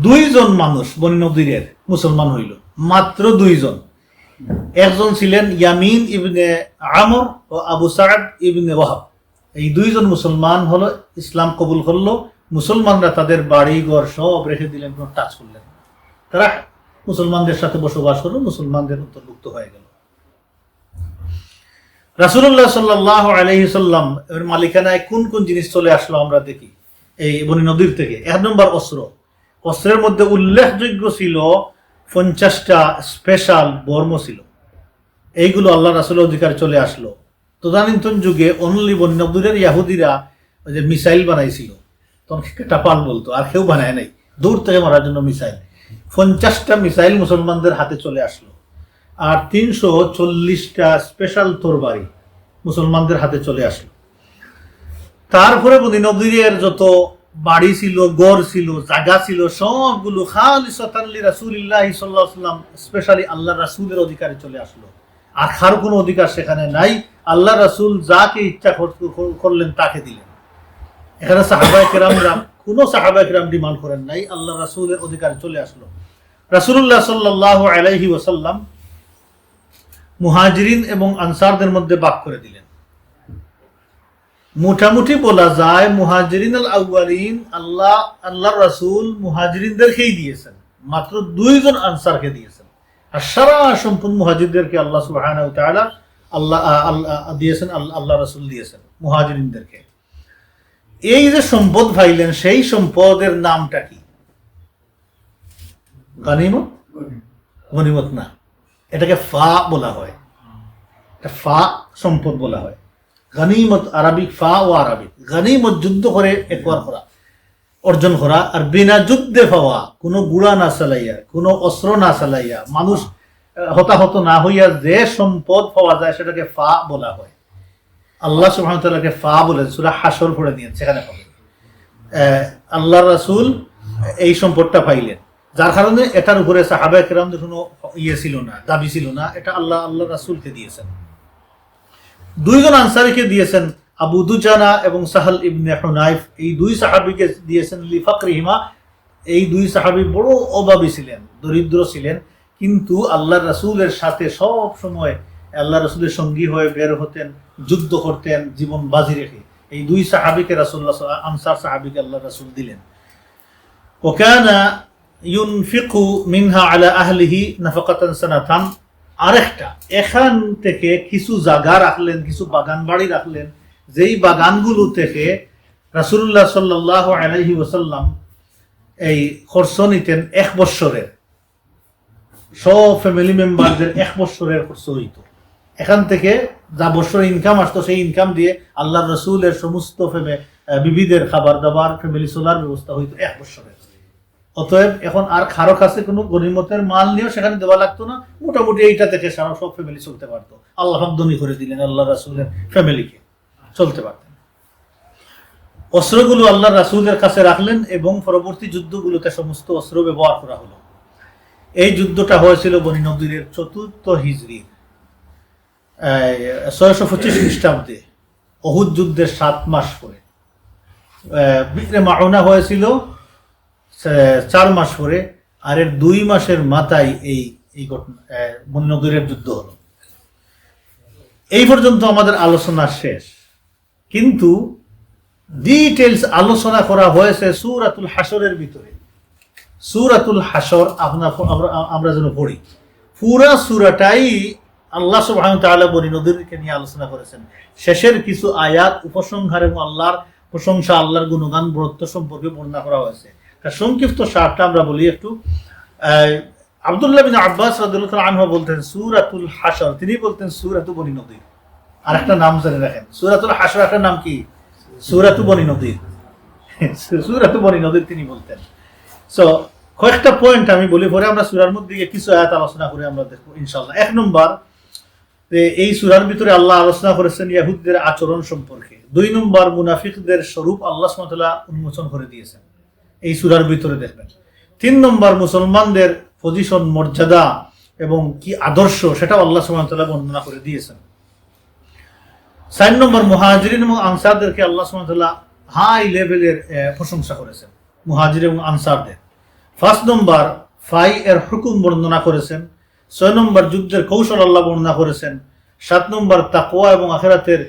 2 জন মানুষ বনি নদীরের মুসলমান হইল, মাত্র 2 জন। একজন ছিলেন ইয়ামিন ইবনে আমর ও আবু সাদ ইবনে ওয়াহাব। এই 2 জন মুসলমান হলো, ইসলাম কবুল করলো। মুসলমানরা তাদের বাড়ি ঘর সব রেখে দিলেন, কোনো টাচ করলেন। তারা মুসলমানদের সাথে বসবাস করলো, মুসলমানদের অন্তর্ভুক্ত হয়ে গেল। রাসূলুল্লাহ সাল্লাল্লাহু আলাইহি সাল্লাম এর মালিকানায় কোন কোন জিনিস চলে আসলো আমরা দেখি এই বনি নদীর থেকে। 1 নম্বর অস্ত্র। অস্ত্রের মধ্যে উল্লেখযোগ্য ছিল 50টা স্পেশাল বর্ম ছিল। এইগুলো আল্লাহ রাসূলের অধিকারে চলে আসলো। তদানীন্তন যুগে অনলি বনি নদীরের ইয়াহুদিরা ওই যে মিসাইল বানাইছিল, তখন টাপাল বলতো, আর কেউ বানায় নাই, দূর থেকে মারার জন্য মিসাইল। 50টা মিসাইল মুসলমানদের হাতে চলে আসলো, আর 340টা স্পেশাল তরবারি মুসলমানদের হাতে চলে আসলো। তারপরে বনি নদীরের যত বাড়ি ছিল, গড় ছিল, জায়গা ছিল, সবগুলো খালিসাতান লিরাসূলিল্লাহি সাল্লাল্লাহু আলাইহি ওয়াসাল্লাম, স্পেশালি আল্লাহ রাসূলের অধিকারে চলে আসলো। আর কারো কোনো অধিকার সেখানে নাই। আল্লাহ রাসূল যাকে ইচ্ছা করলেন তাকে দিলেন। এখানে সাহাবায়ে কেরামরা, কোনো সাহাবায়ে কেরাম ডিমান্ড করেন নাই, আল্লাহ রাসূলের অধিকারে চলে আসলো। রাসূলুল্লাহ সাল্লাল্লাহু আলাইহি ওয়াসাল্লাম মুহাজিরিন এবং আনসারদের মধ্যে ভাগ করে দিলেন। মোটামুটি বলা যায় মুহাজিরিন আল আউয়ালিন আল্লাহর রাসূল মুহাজিরিনদেরকেই দিয়েছেন, মাত্র 2 জন আনসারকে দিয়েছেন। আর সারা সম্পূর্ণ মুহাজিরদেরকে আল্লাহ সুবহানাহু ওয়া তাআলা দিয়েছেন, আল্লাহ রাসূল দিয়েছেন মুহাজিরিনদেরকে। এই যে সম্পদ পাইলেন, সেই সম্পদের নামটা কি? গনিমত? গনিমত না, এটাকে ফা বলা হয়। ফা সম্পদ বলা হয়। গনিমত আরবিক, ফা ও আরবিক। গনিমত যুদ্ধ করে একবার করা, অর্জন করা, আর বিনা যুদ্ধে পাওয়া, কোনো গুড়া না চালাইয়া, কোনো অস্ত্র না চালাইয়া, মানুষ হতাহত না হইয়া যে সম্পদ পাওয়া যায় সেটাকে ফা বলা হয়। আল্লাহ সুবহানাহু ওয়া তাআলাকে ফা বলেন, সূরা হাসর পড়ে নিয়েন, সেখানে পাবেন। আল্লাহ রাসূল এই সম্পদটা পাইলেন, যার কারণে এটার উপরে সাহাবায়ে কেরামদের কোনো ছিল না, দাবি ছিল না। এটা আল্লাহ রাসূলকে দিয়েছেন। 2 জন আনসারীকে দিয়েছেন, আবু দুজানা এবং সাহাল ইবনে হুনাইফ। এই 2 সাহাবীকে দিয়েছেন লিফাকরিহিমা। এই 2 সাহাবী বড় অভাবী ছিলেন, দরিদ্র ছিলেন, কিন্তু আল্লাহ রাসূলের সাথে সব সময় আল্লাহ রাসূলের সঙ্গী হয়ে বের হতেন, যুদ্ধ করতেন জীবন বাজি রেখে। এই 2 সাহাবীকে রাসূলুল্লাহ আনসার সাহাবীকে আল্লাহ রাসূল দিলেন। ওয়াকানা ইউনফিকু মিনহা আলা আহলিহি নাফাকাতান সানাতান। আরেকটা, এখান থেকে কিছু জায়গা রাখলেন, কিছু বাগান বাড়ি রাখলেন, যেই বাগানগুলো থেকে রাসূলুল্লাহ সাল্লাল্লাহু আলাইহি ওয়াসাল্লাম এই খরচ নিতেন 1 বছরের। সব ফ্যামিলি মেম্বারদের 1 বছরের খরচ হইতো। এখান থেকে যা বছরের ইনকাম আসতো, সেই ইনকাম দিয়ে আল্লাহ রাসূলের সমস্ত বিবিদের খাবার দাবার, ফ্যামিলি চলার ব্যবস্থা হইতো 1 বছরের। অতএব এখন আর কারো কাছে কোনো গনিমতের মাল নিয়েও সেখানে দেওয়া লাগতো না। মোটামুটি এইটা থেকে সারা সব ফ্যামিলি চলতে পারতো। আল্লাহ ধনী করে দিলেন আল্লাহ রাসূলের ফ্যামিলিকে, চলতে পারতেন। অস্ত্রগুলো আল্লাহ রাসূলের কাছে রাখলেন এবং পরবর্তী যুদ্ধগুলোতে সমস্ত অস্ত্র ব্যবহার করা হলো। এই যুদ্ধটা হয়েছিল বনি নদীরের 4th হিজরি 625 খ্রিস্টাব্দে, উহুদ যুদ্ধের 7 মাস পরে। বিক্রে মাউনা হয়েছিল 4 মাস পরে, আর এর 2 মাসের মাথায় এই ঘটনা বনি নদীরের যুদ্ধ হলো। এই পর্যন্ত আমাদের আলোচনা শেষ, কিন্তু ডিটেইলস আলোচনা করা হয়েছে সূরাতুল হাশরের ভিতরে। সূরাতুল হাশর আমরা যেন পড়ি, পুরা সূরাটাই আল্লাহ সুবহানাহু ওয়া তাআলা বনি নদীরকে নিয়ে আলোচনা করেছেন। শেষের কিছু আয়াত উপসংহার এবং আল্লাহর প্রশংসা, আল্লাহর গুণগান, বরত্ব সম্পর্কে বর্ণনা করা হয়েছে। তার সংক্ষিপ্ত সারটা আমরা বলি একটু। আব্দুল্লাহ বিন আব্বাস রাদিয়াল্লাহু তাআলা আনহু বলতেন সূরাতুল হাশর, তিনি বলতেন সূরাতু বনি নদীর। আর একটা নাম জেনে রাখেন, সূরাতুল হাশর একটা নাম কি? সূরাতু বনি নদীর। সূরাতু বনি নদীর তিনি বলতেন। সো কয়েকটা পয়েন্ট আমি বলি, পরে আমরা সূরার মধ্যে কিছু আয়াত আলোচনা করে আমরা দেখব ইনশাআল্লাহ। 1 নম্বর, এই সূরার ভিতরে আল্লাহ আলোচনা করেছেন ইহুদিদের আচরণ সম্পর্কে। 2 নম্বর, মুনাফিকদের স্বরূপ আল্লাহ সুবহানাহু ওয়া তাআলা উন্মোচন করে দিয়েছেন। এই সূরার ভিতরে দেখবেন। 3 নম্বর মুসলমানদের পজিশন, মর্যাদা এবং কি আদর্শ সেটা আল্লাহ সুবহানাহু ওয়া তাআলা বর্ণনা করে দিয়েছেন। 4 নম্বর মুহাজিরিন এবং আনসারদেরকে আল্লাহ সুবহানাহু ওয়া তাআলা হাই লেভেলের প্রশংসা করেছেন, মুহাজির এবং আনসারদের। 5 নম্বর ফাই এর হুকুম বর্ণনা করেছেন। 6 নম্বর যুদ্ধের কৌশল আল্লাহ বর্ণনা করেছেন। 7 নম্বর তাকওয়া এবং আখিরাতের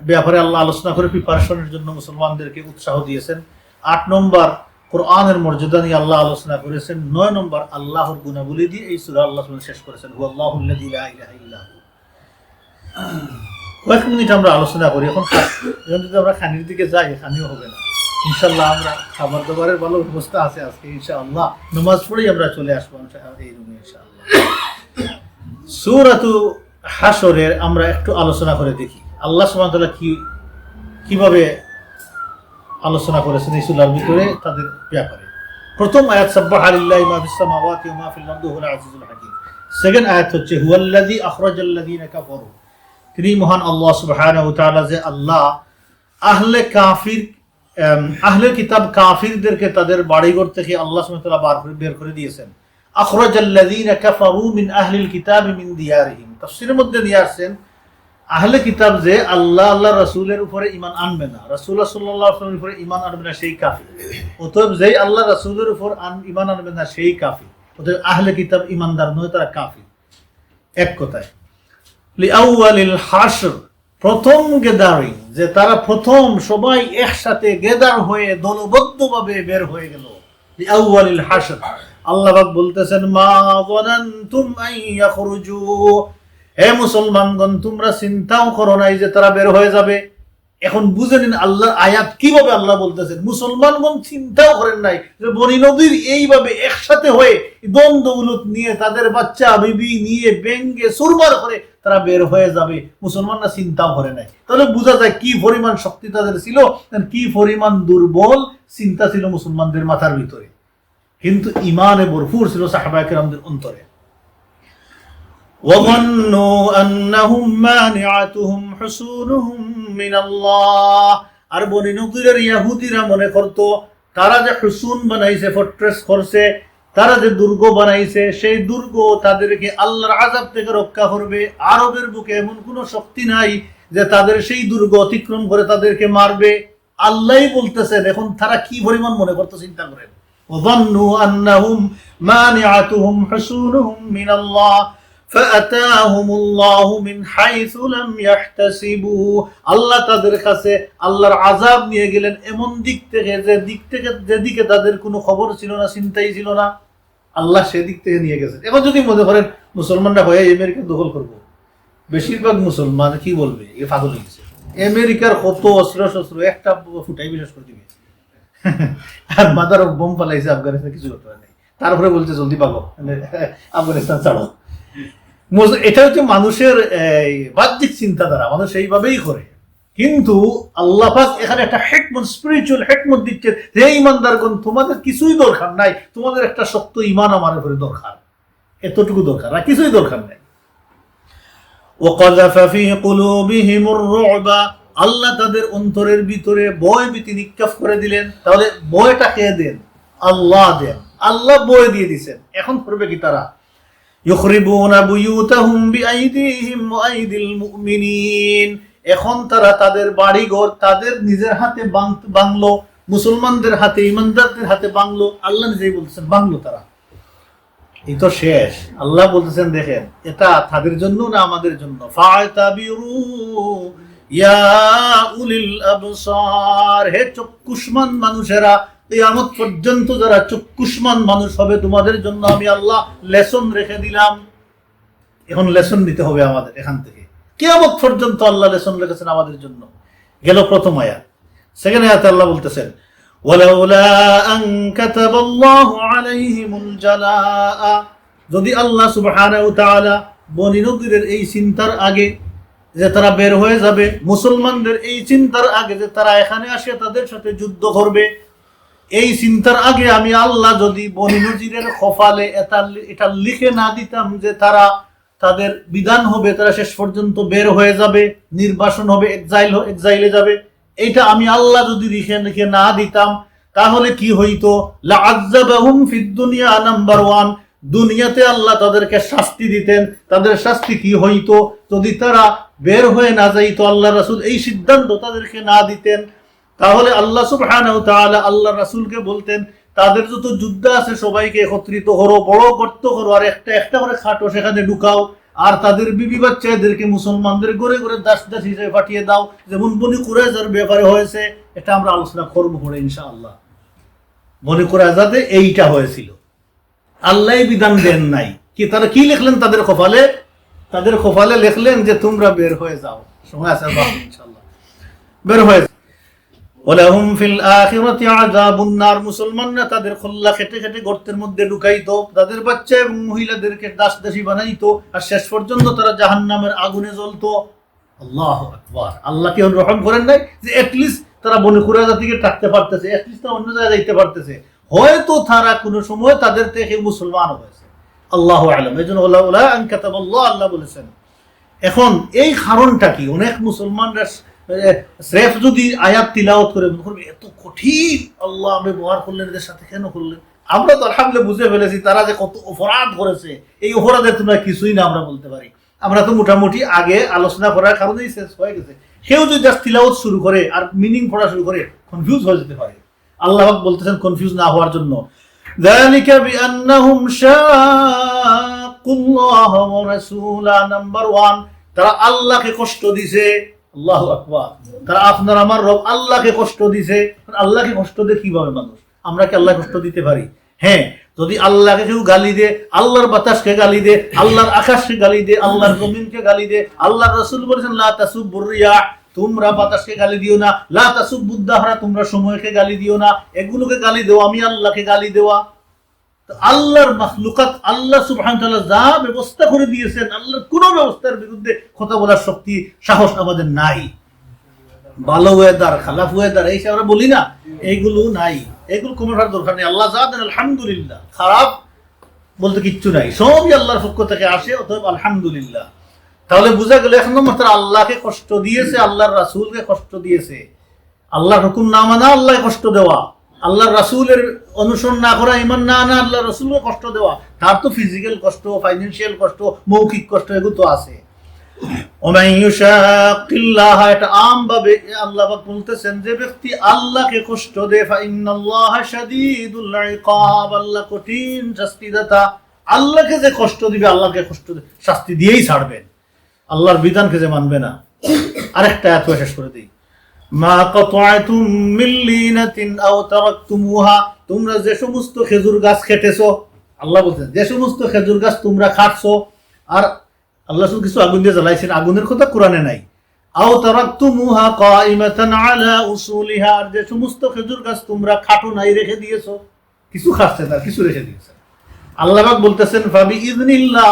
ব্যাপারে আল্লাহ আলোচনা করে প্রিপারেশনের জন্য মুসলমানদেরকে উৎসাহ দিয়েছেন। 8 নম্বর কোরআনের মর্যাদা নিয়ে আল্লাহ আলোচনা করেছেন। 9 নম্বর আল্লাহর গুণাবলী দিয়ে এই সূরা আল্লাহ শেষ করেছেন, হুয়াল্লাহুল্লাযী লা ইলাহা ইল্লা হু। কয়েক মিনিট আমরা আলোচনা করি। এখন যদি আমরা খানির দিকে যাই, খানিও হবে না ইনশাআল্লাহ। আমরা খাবার দাবারের ভালো ব্যবস্থা আছে আজকে ইনশাআল্লাহ। নামাজ পড়েই আমরা চলে আসবো এই রুমে ইনশাআল্লাহ। সূরাতু হাশরের আমরা একটু আলোচনা করে দেখি আল্লাহ সুবহানাহু ওয়া তাআলা কিভাবে আলোচনা করেছেন এই সূরার ভিতরে তাদের ব্যাপারে। প্রথম আয়াত সাব্বাহা লিল্লাহি মা ফিস সামাওয়াতি ওয়া মা ফিল আরদি ওয়া হুয়াল আজিজুল হাকীম। সেকেন্ড আয়াত হচ্ছে হুয়াল্লাযী আখরাজাল্লাযীনা কাফারু, তিনি মহান আল্লাহ সুবহানাহু ওয়া তাআলা যে আল্লাহ আহলে কিতাব কাফিরদেরকে তাদের বাড়িঘর থেকে আল্লাহ সুবহানাহু ওয়া তাআলা বের করে দিয়েছেন। আখরাজাল্লাযীনা কাফারু মিন আহলিল কিতাবি মিন দিয়ারিহিম। তাফসীরের মধ্যে নিয়ে আসছেন আহলে কিতাব যে আল্লাহর রাসূলের উপরে ঈমান আনবে না, রাসূলুল্লাহ সাল্লাল্লাহু আলাইহি ওয়াসাল্লামের উপরে ঈমান আনবে না, সেই কাফির। অতএব যে আল্লাহর রাসূলের উপর ঈমান আনবে না সেই কাফির। অতএব আহলে কিতাব ঈমানদার নয়, তারা কাফির। এক কথায় লিআউয়ালিল হাশর, প্রথম গ্যাদারিং, যে তারা প্রথম সবাই একসাথে গ্যাদার হয়ে দলবদ্ধভাবে বের হয়ে গেল। লিআউয়ালিল হাশর, আল্লাহ পাক বলতেছেন মা যানানতুম আন ইয়াখরুজু, হে মুসলমানগণ তোমরা চিন্তাও করো নাই যে তারা বের হয়ে যাবে। এখন বুঝে নিন আল্লাহর আয়াত কিভাবে আল্লাহ বলতেছেন। মুসলমানগণ চিন্তাও করেন নাই যে বনি নদীর এইভাবে একসাথে হয়ে দ্বন্দ্ব উলুত নিয়ে তাদের বাচ্চা বিবি নিয়ে ব্যঙ্গে সুরমার করে তারা বের হয়ে যাবে, মুসলমানরা চিন্তাও করে নাই। তাহলে বোঝা যায় কি পরিমাণ শক্তি তাদের ছিল, কি পরিমাণ দুর্বল চিন্তা ছিল মুসলমানদের মাথার ভিতরে। কিন্তু ঈমানে ভরপুর ছিল সাহাবায়ে কেরামদের অন্তরে। وظنوا أنهم مانعتهم حصونهم من الله, আর বনি নদীরের ইহুদিরা মনে করতো তারা যে হুসুন বানাইছে, ফর্ট্রেস করছে, তারা যে দুর্গ বানাইছে, সেই দুর্গ তাদেরকে আল্লাহর আযাব থেকে রক্ষা করবে। আরবের বুকে এমন কোনো শক্তি নাই যে তাদের সেই দুর্গ অতিক্রম করে তাদেরকে মারবে। আল্লাহই বলতেছেন। এখন তারা কি পরিমাণ মনে করতো চিন্তা করেন। وظنوا أنهم مانعتهم حصونهم من الله فأتاهم الله من حيث لم يحتسبوا, আল্লাহ তাদের কাছে আল্লাহর আযাব নিয়ে গেলেন এমন দিক থেকে যেদিকে তাদের কোনো খবর ছিল না, চিন্তাই ছিল না, আল্লাহ সেদিক থেকে নিয়ে গেছেন। এখন যদি মনে করেন মুসলমানরা হয়ে আমেরিকা দখল করব, বেশিরভাগ মুসলমান কি বলবে, এ পাগল হয়ে গেছে, আমেরিকার কত অস্ত্র শস্ত্র একটা ফুটাই বিশ্বাস করে দিবে। আর মাদার বোম ফালাইছে আফগানিস্তান, কিছু করতে পারে নাই, তারপরে বলছে জলদি পাগো আফগানিস্তান ছাড়ো। এটা হচ্ছে মানুষের বাহ্যিক চিন্তাধারা, মানুষ এইভাবেই করে। কিন্তু আল্লাহ পাক এখানে একটা হিকমত, স্পিরিচুয়াল হিকমত দিচ্ছে যে ঈমানদারগণ তোমাদের কিছুই দরকার নাই, তোমাদের একটা শক্ত ঈমান আমার উপরে দরকার, এতটুকু দরকার, আর কিছুই দরকার নাই। وَقَذَفَ فِي قُلُوبِهِمُ الرُّعْبَ, আল্লাহ তাদের অন্তরের ভিতরে ভয় ভীতি নিক্ষেপ করে দিলেন। তাহলে ভয়টা কে দেন? আল্লাহ দেন। আল্লাহ ভয় দিয়ে দিয়েছেন। এখন করবে কি তারা? ইউখরিবুনা বুয়ুতাহুম বিআইদিহিম ওয়া আইদিল মুমিনিন, এখন তারা তাদের বাড়িঘর তাদের নিজের হাতে বাংলো, মুসলমানদের হাতে, ঈমানদারদের হাতে বাংলো। আল্লাহ নিজেই বলতেছেন বাংলো তারা। এই তো শেষ। আল্লাহ বলতেছেন দেখেন এটা তাদের জন্য না আমাদের জন্য। ফাতাবিরু ইয়া উলিল আবসার, হে চক্ষুষ্মান মানুষেরা, কিয়ামত পর্যন্ত যারা চক্ষুষ্মান মানুষ হবে তোমাদের জন্য আমি আল্লাহ লেসন রেখে দিলাম। এখন লেসন নিতে হবে আমাদের এখান থেকে। কিয়ামত পর্যন্ত আল্লাহ লেসন রেখেছেন আমাদের জন্য। গেল প্রথম আয়াত। সেকেন্ড আয়াতে আল্লাহ বলতেছেন ওয়ালাউলা আন কাতাবাল্লাহু আলাইহিমুল জালাআ, যদি আল্লাহ সুবহানাহু ওয়া তাআলা বনী নদীরের এই চিন্তার আগে যে তারা বের হয়ে যাবে, মুসলমানদের এই চিন্তার আগে যে তারা এখানে আসে তাদের সাথে যুদ্ধ করবে, এই চিন্তার আগে আমি আল্লাহ যদি বনী নদীরের কপালে এটা লিখে না দিতাম যে তারা তাদের বিধান হবে, তারা শেষ পর্যন্ত বের হয়ে যাবে, নির্বাসন হবে, এক্সাইলে যাবে, এইটা আমি আল্লাহ যদি লিখে না দিতাম, তাহলে কি হইতো, লাআযাবাহুম ফিদ দুনিয়া, নাম্বার 1, দুনিয়াতে আল্লাহ তাদেরকে শাস্তি দিতেন। তাদের শাস্তি কি হইতো, যদি তারা বের হয়ে না যাইতো, আল্লাহ রাসূল এই সিদ্ধান্ত তাদেরকে না দিতেন, তাহলে আল্লাহ সুবহানাহু ওয়া তাআলা আল্লাহ রাসূলকে বলতেন তাদের যত যুদ্ধ আছে সবাইকে একত্রিত করো, বড় গর্ত করো, আর একটা একটা করে খাটো সেখানে ঢুকাও, আর তাদের বিবি বাচ্চাদেরকে মুসলমানদের ঘরে ঘরে দাস দাস হিসেবে পাঠিয়ে দাও, যেমন বনি কুরাইজার ব্যাপারে হয়েছে। এটা আমরা আলোচনা করবো পরে ইনশাআল্লাহ। বনি কুরাইজাতে এইটা হয়েছিল, আল্লাহ বিধান দেন নাই, কি তারা কি লিখলেন তাদের কপালে, তাদের কপালে লিখলেন যে তোমরা বের হয়ে যাও, সময় আছে ইনশাআল্লাহ, বের হয়ে যাও। ওয়ালাহুম ফিল আখিরাতি আযাবুন নার, মুসলমানরা তাদের খোল্লা খেটে খেটে গর্তের মধ্যে ঢুকাইতো, তাদের বাচ্চা এবং মহিলাদেরকে দাসদাসী বানাইতো, আর শেষ পর্যন্ত তারা জাহান্নামের আগুনে জ্বলতো। আল্লাহু আকবার। আল্লাহ কি রহম করেন নাই যে এটলিস্ট তারা বনি কুরাইজা থেকে থাকতে পারতেছে, এটলিস্ট তারা অন্য জায়গায় যাইতে পারতেছে, হয়তো তারা কোনো সময় তাদের থেকে মুসলমান হয়েছে। আল্লাহু আ'লাম। এজন্য ওলা আন কাতাবাল্লাহ, আল্লাহ বলেছেন। এখন এই কারণটা কি, অনেক মুসলমানরা স্রেফ যদি আয়াত তিলাওয়াত করে এত কঠিন আল্লাহ ব্যবহার করলেন এদের সাথে, কেন করলেন? আমরা তো আলহামদুলিল্লাহ বুঝে ফেলেছি তারা যে কত অপরাধ করেছে, এই অপরাধের তোমরা কিছুই না আমরা বলতে পারি। আমরা তো মোটামুটি আগে আলোচনা করার কারণেই শেষ হয়ে গেছে। কেউ যদি জাস্ট তিলাওয়াত শুরু করে আর মিনিং পড়া শুরু করে কনফিউজ হয়ে যেতে পারে। আল্লাহ বলতেছেন কনফিউজ না হওয়ার জন্য, যালিকা বিআন্নাহুম শাকুল্লাহ ওয়া রাসূলা, নাম্বার 1, তারা আল্লাহকে কষ্ট দিয়েছে। আল্লাহু আকবার। তারা আপনার আমার রব আল্লাহকে কষ্ট দিয়েছে। আল্লাহকে কষ্ট দিয়ে কিভাবে মানুষ, আমরা কি আল্লাহ কষ্ট দিতে পারি? হ্যাঁ, যদি আল্লাহকে কেউ গালি দে, আল্লাহর বাতাসকে গালি দে, আল্লাহর আকাশকে গালি দে, আল্লাহর জমিনকে গালি দে, আল্লাহর রাসূল বলেছেন লা তাসুব্বুর রিয়াহ, তোমরা বাতাসকে গালি দিও না, লা তাসুব্বুদ দাহরা, তোমরা সময়কে গালি দিও না, এগুলোকে গালি দেওয়া আমি আল্লাহকে গালি দেওয়া। আল্লাহর মাখলুকাত, আল্লাহ সুবহানাহু ওয়া তাআলা যা ব্যবস্থা করে দিয়েছেন, আল্লাহর কোন ব্যবস্থার বিরুদ্ধে কথা বলার শক্তি সাহস আমাদের নাই। ভালো ওয়েদার, খারাপ ওয়েদার, এই আমরা বলি না, এইগুলো নাই, এগুলো কমার দরকার নেই। আল্লাহ যা দেন আলহামদুলিল্লাহ, খারাপ বলতে কিচ্ছু নাই, সবই আল্লাহর পক্ষ থেকে আসে, অতএব আলহামদুলিল্লাহ। তাহলে বোঝা গেল এক নম্বর তারা আল্লাহকে কষ্ট দিয়েছে, আল্লাহর রাসূলকে কষ্ট দিয়েছে। আল্লাহর হুকুম না মানা আল্লাহকে কষ্ট দেওয়া, আল্লাহর রাসূলের অনুসরণ না করা, ঈমান না আনা, আল্লাহর রাসূলকে কষ্ট দেওয়া। তার তো ফিজিক্যাল কষ্ট, ফাইন্যান্সিয়াল কষ্ট, মৌখিক কষ্ট, এগুলো তো আছে। ওমান ইউশাকিল্লাহ, এটা আমভাবে আল্লাহ পাক বলতেছেন যে ব্যক্তি আল্লাহকে কষ্ট দেয়, ফাইন্নাল্লাহা শাদীদুল ইকাব, আল্লাহ কঠিন শাস্তিদাতা। আল্লাহকে যে কষ্ট দিবে, আল্লাহকে কষ্ট শাস্তি দিয়েই ছাড়বেন, আল্লাহর বিধানকে যে মানবে না। আরেকটা আয়াত শেষ করে দিই, মা কাতা'তুম মিন লিনাতিন আও তারাকতুমুহা, তোমরা যে সমস্ত খেজুর গাছ কেটেছো, আল্লাহ বলছেন যে সমস্ত খেজুর গাছ তোমরা কাটছো, আর আল্লাহ কিছু আগুন দিয়ে জ্বালাইছেন, আগুনের কথা কোরআনে নাই। আও তারাকতুমুহা কাইমাতান আলা উসুলিহা, আর যে সমস্ত খেজুর গাছ তোমরা খাটো নাই রেখে দিয়েছো, কিছু খাচ্ছেন আর কিছু রেখে দিয়েছেন। আল্লাহ পাক বলতেছেন ফাবি ইযনিল্লাহ,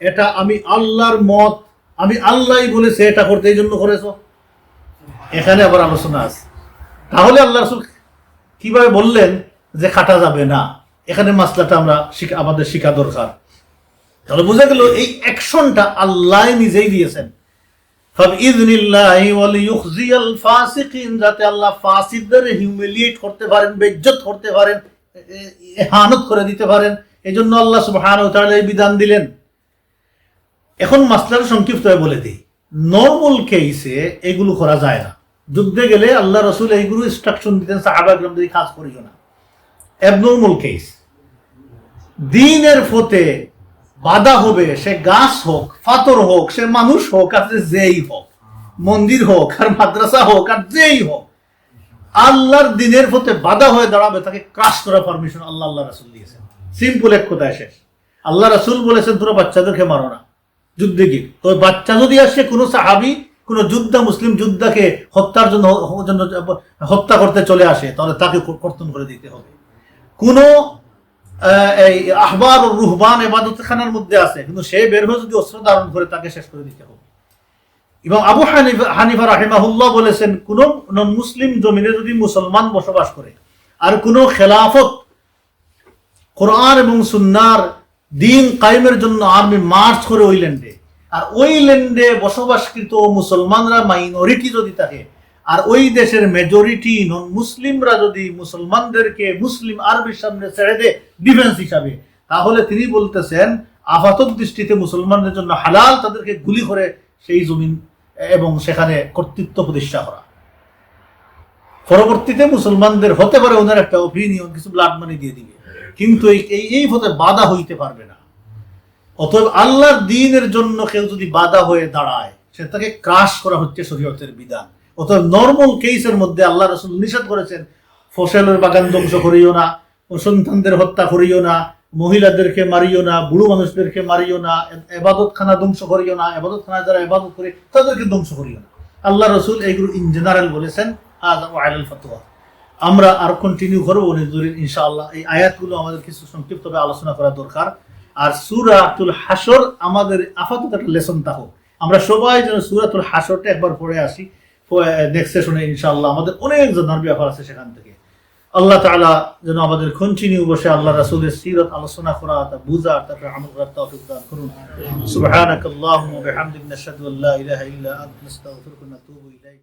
এটা আমি আল্লাহর মত, আমি আল্লাহই বলেছে এটা করতে, এই জন্য করেছো। এখানে আবার আলোচনা আছে, তাহলে আল্লাহ রাসূল কিভাবে বললেন যে কাটা যাবে না? এখানে মাসলাটা আমরা আমাদের শিখা দরকার। তাহলে বোঝা গেল এই অ্যাকশনটা আল্লাহ নিজেই দিয়েছেন, ফাবিইযনিল্লাহি ওয়া লিইখজিয়াল ফাসিকিন, যাতে আল্লাহ ফাসিকদের হিউমিলিয়েট করতে পারেন, বেইজ্জত করতে পারেন, ইহানত করে দিতে পারেন। এজন্য আল্লাহ সুবহানাহু ওয়া তাআলা এই বিধান দিলেন। এখন মাসলাটা সংক্ষিপ্তভাবে বলে দিই, নরমাল কেসে এগুলো করা যায় না। যুদ্ধে গেলে আল্লাহ রাসূল এইগুলো ইনস্ট্রাকশন দিতেন সাহাবাগণ এই কাজ করিও না। অ্যাবনর্মাল কেস, দ্বীনের পথে বাধা হবে, সে গাছ হোক, পাথর হোক, সে মানুষ হোক, আর যেই হোক, মন্দির হোক আর মাদ্রাসা হোক আর যেই হোক, আল্লাহর দ্বীনের পথে বাধা হয়ে দাঁড়াবে, তাকে ক্রাশ করার পারমিশন আল্লাহ রাসূল দিয়েছেন। সিম্পল এক কথায় শেষ। আল্লাহ রাসূল বলেছেন তোমরা বাচ্চাদেরকে মারো না যুদ্ধে গিয়ে। তো বাচ্চা যদি আসে, কোনো সাহাবী কোন যোদ্ধা, মুসলিম যোদ্ধাকে হত্যার জন্য হত্যা করতে চলে আসে, তাহলে তাকে কর্তন করে দিতে হবে। কোন এই আহবার ও রুহবান ইবাদতখানার মধ্যে আছে, কিন্তু সে বের হয়ে যদি অস্ত্র ধারণ করে, তাকে শেষ করে দিতে হবে। এবং আবু হানিফা রাহিমাহুল্লাহ বলেছেন, কোন নন মুসলিম জমিনে যদি মুসলমান বসবাস করে আর কোন খেলাফত কোরআন এবং সুন্নাহর দ্বীন কায়েমের জন্য আর্মি মার্চ করে ওই ল্যান্ডে, আর ওই ল্যান্ডে বসবাসকৃত মুসলমানরা মাইনরিটি যদি থাকে, আর ওই দেশের মেজরিটি নন মুসলিমরা যদি মুসলমানদেরকে মুসলিম আরবির সামনে ছেড়ে দেয় ডিফেন্স হিসাবে, তাহলে তিনি বলতেছেন আপাতত দৃষ্টিতে মুসলমানদের জন্য হালাল তাদেরকে গুলি করে সেই জমিন এবং সেখানে কর্তৃত্ব প্রতিষ্ঠা করা। পরবর্তীতে মুসলমানদের হতে পারে ওনার একটা অপিনিয়ন, কিছু ব্লাড মানি দিয়ে দিবে, কিন্তু এই পথে বাধা হইতে পারবে না। অতএব আল্লাহর দ্বীনের জন্য কেউ যদি বাধা হয়ে দাঁড়ায়, সেটাকে ক্রাশ করা হচ্ছে শরীয়তের বিধান। অতএব নর্মাল কেসের মধ্যে আল্লাহ রাসূল নিষেধ করেছেন, ফসলের বাগান ধ্বংস করিও না, সন্তানদের হত্যা করিও না, মহিলাদেরকে মারিও না, বুড়ো মানুষদেরকে মারিও না, এবাদতখানা ধ্বংস করিও না, এবাদতখানা যারা এবাদত করে তাদেরকে ধ্বংস করিও না। আল্লাহ রাসূল এইগুলো ইন জেনারেল বলেছেন। আমরা আর কন্টিনিউ করবো ইনশাআল্লাহ। এই আয়াতগুলো আমাদের কিছু সংক্ষিপ্তভাবে আলোচনা করা দরকার। আর সূরাতুল হাসর আমাদের আপাতত একটা লেসন থাকুক, আমরা সবাই যেন সূরাতুল হাসরটা একবার পড়ে আসি নেক্সট সেশনে ইনশাআল্লাহ। আমাদের অনেক জানার ব্যাপার আছে সেখান থেকে। আল্লাহ তাআলা যেন আমাদের কন্টিনিউ বসে আল্লাহ রাসূলের সিরাত আলোচনা করা, তা বুঝার, তারপরে আমল করার তৌফিক দান করুন। সুবহানাকাল্লাহুম্মা ওয়া বিহামদিকা নাশহাদু আল্লা ইলাহা ইল্লা আনতা নাস্তাগফিরুকা ওয়া নাতুবু ইলাইক।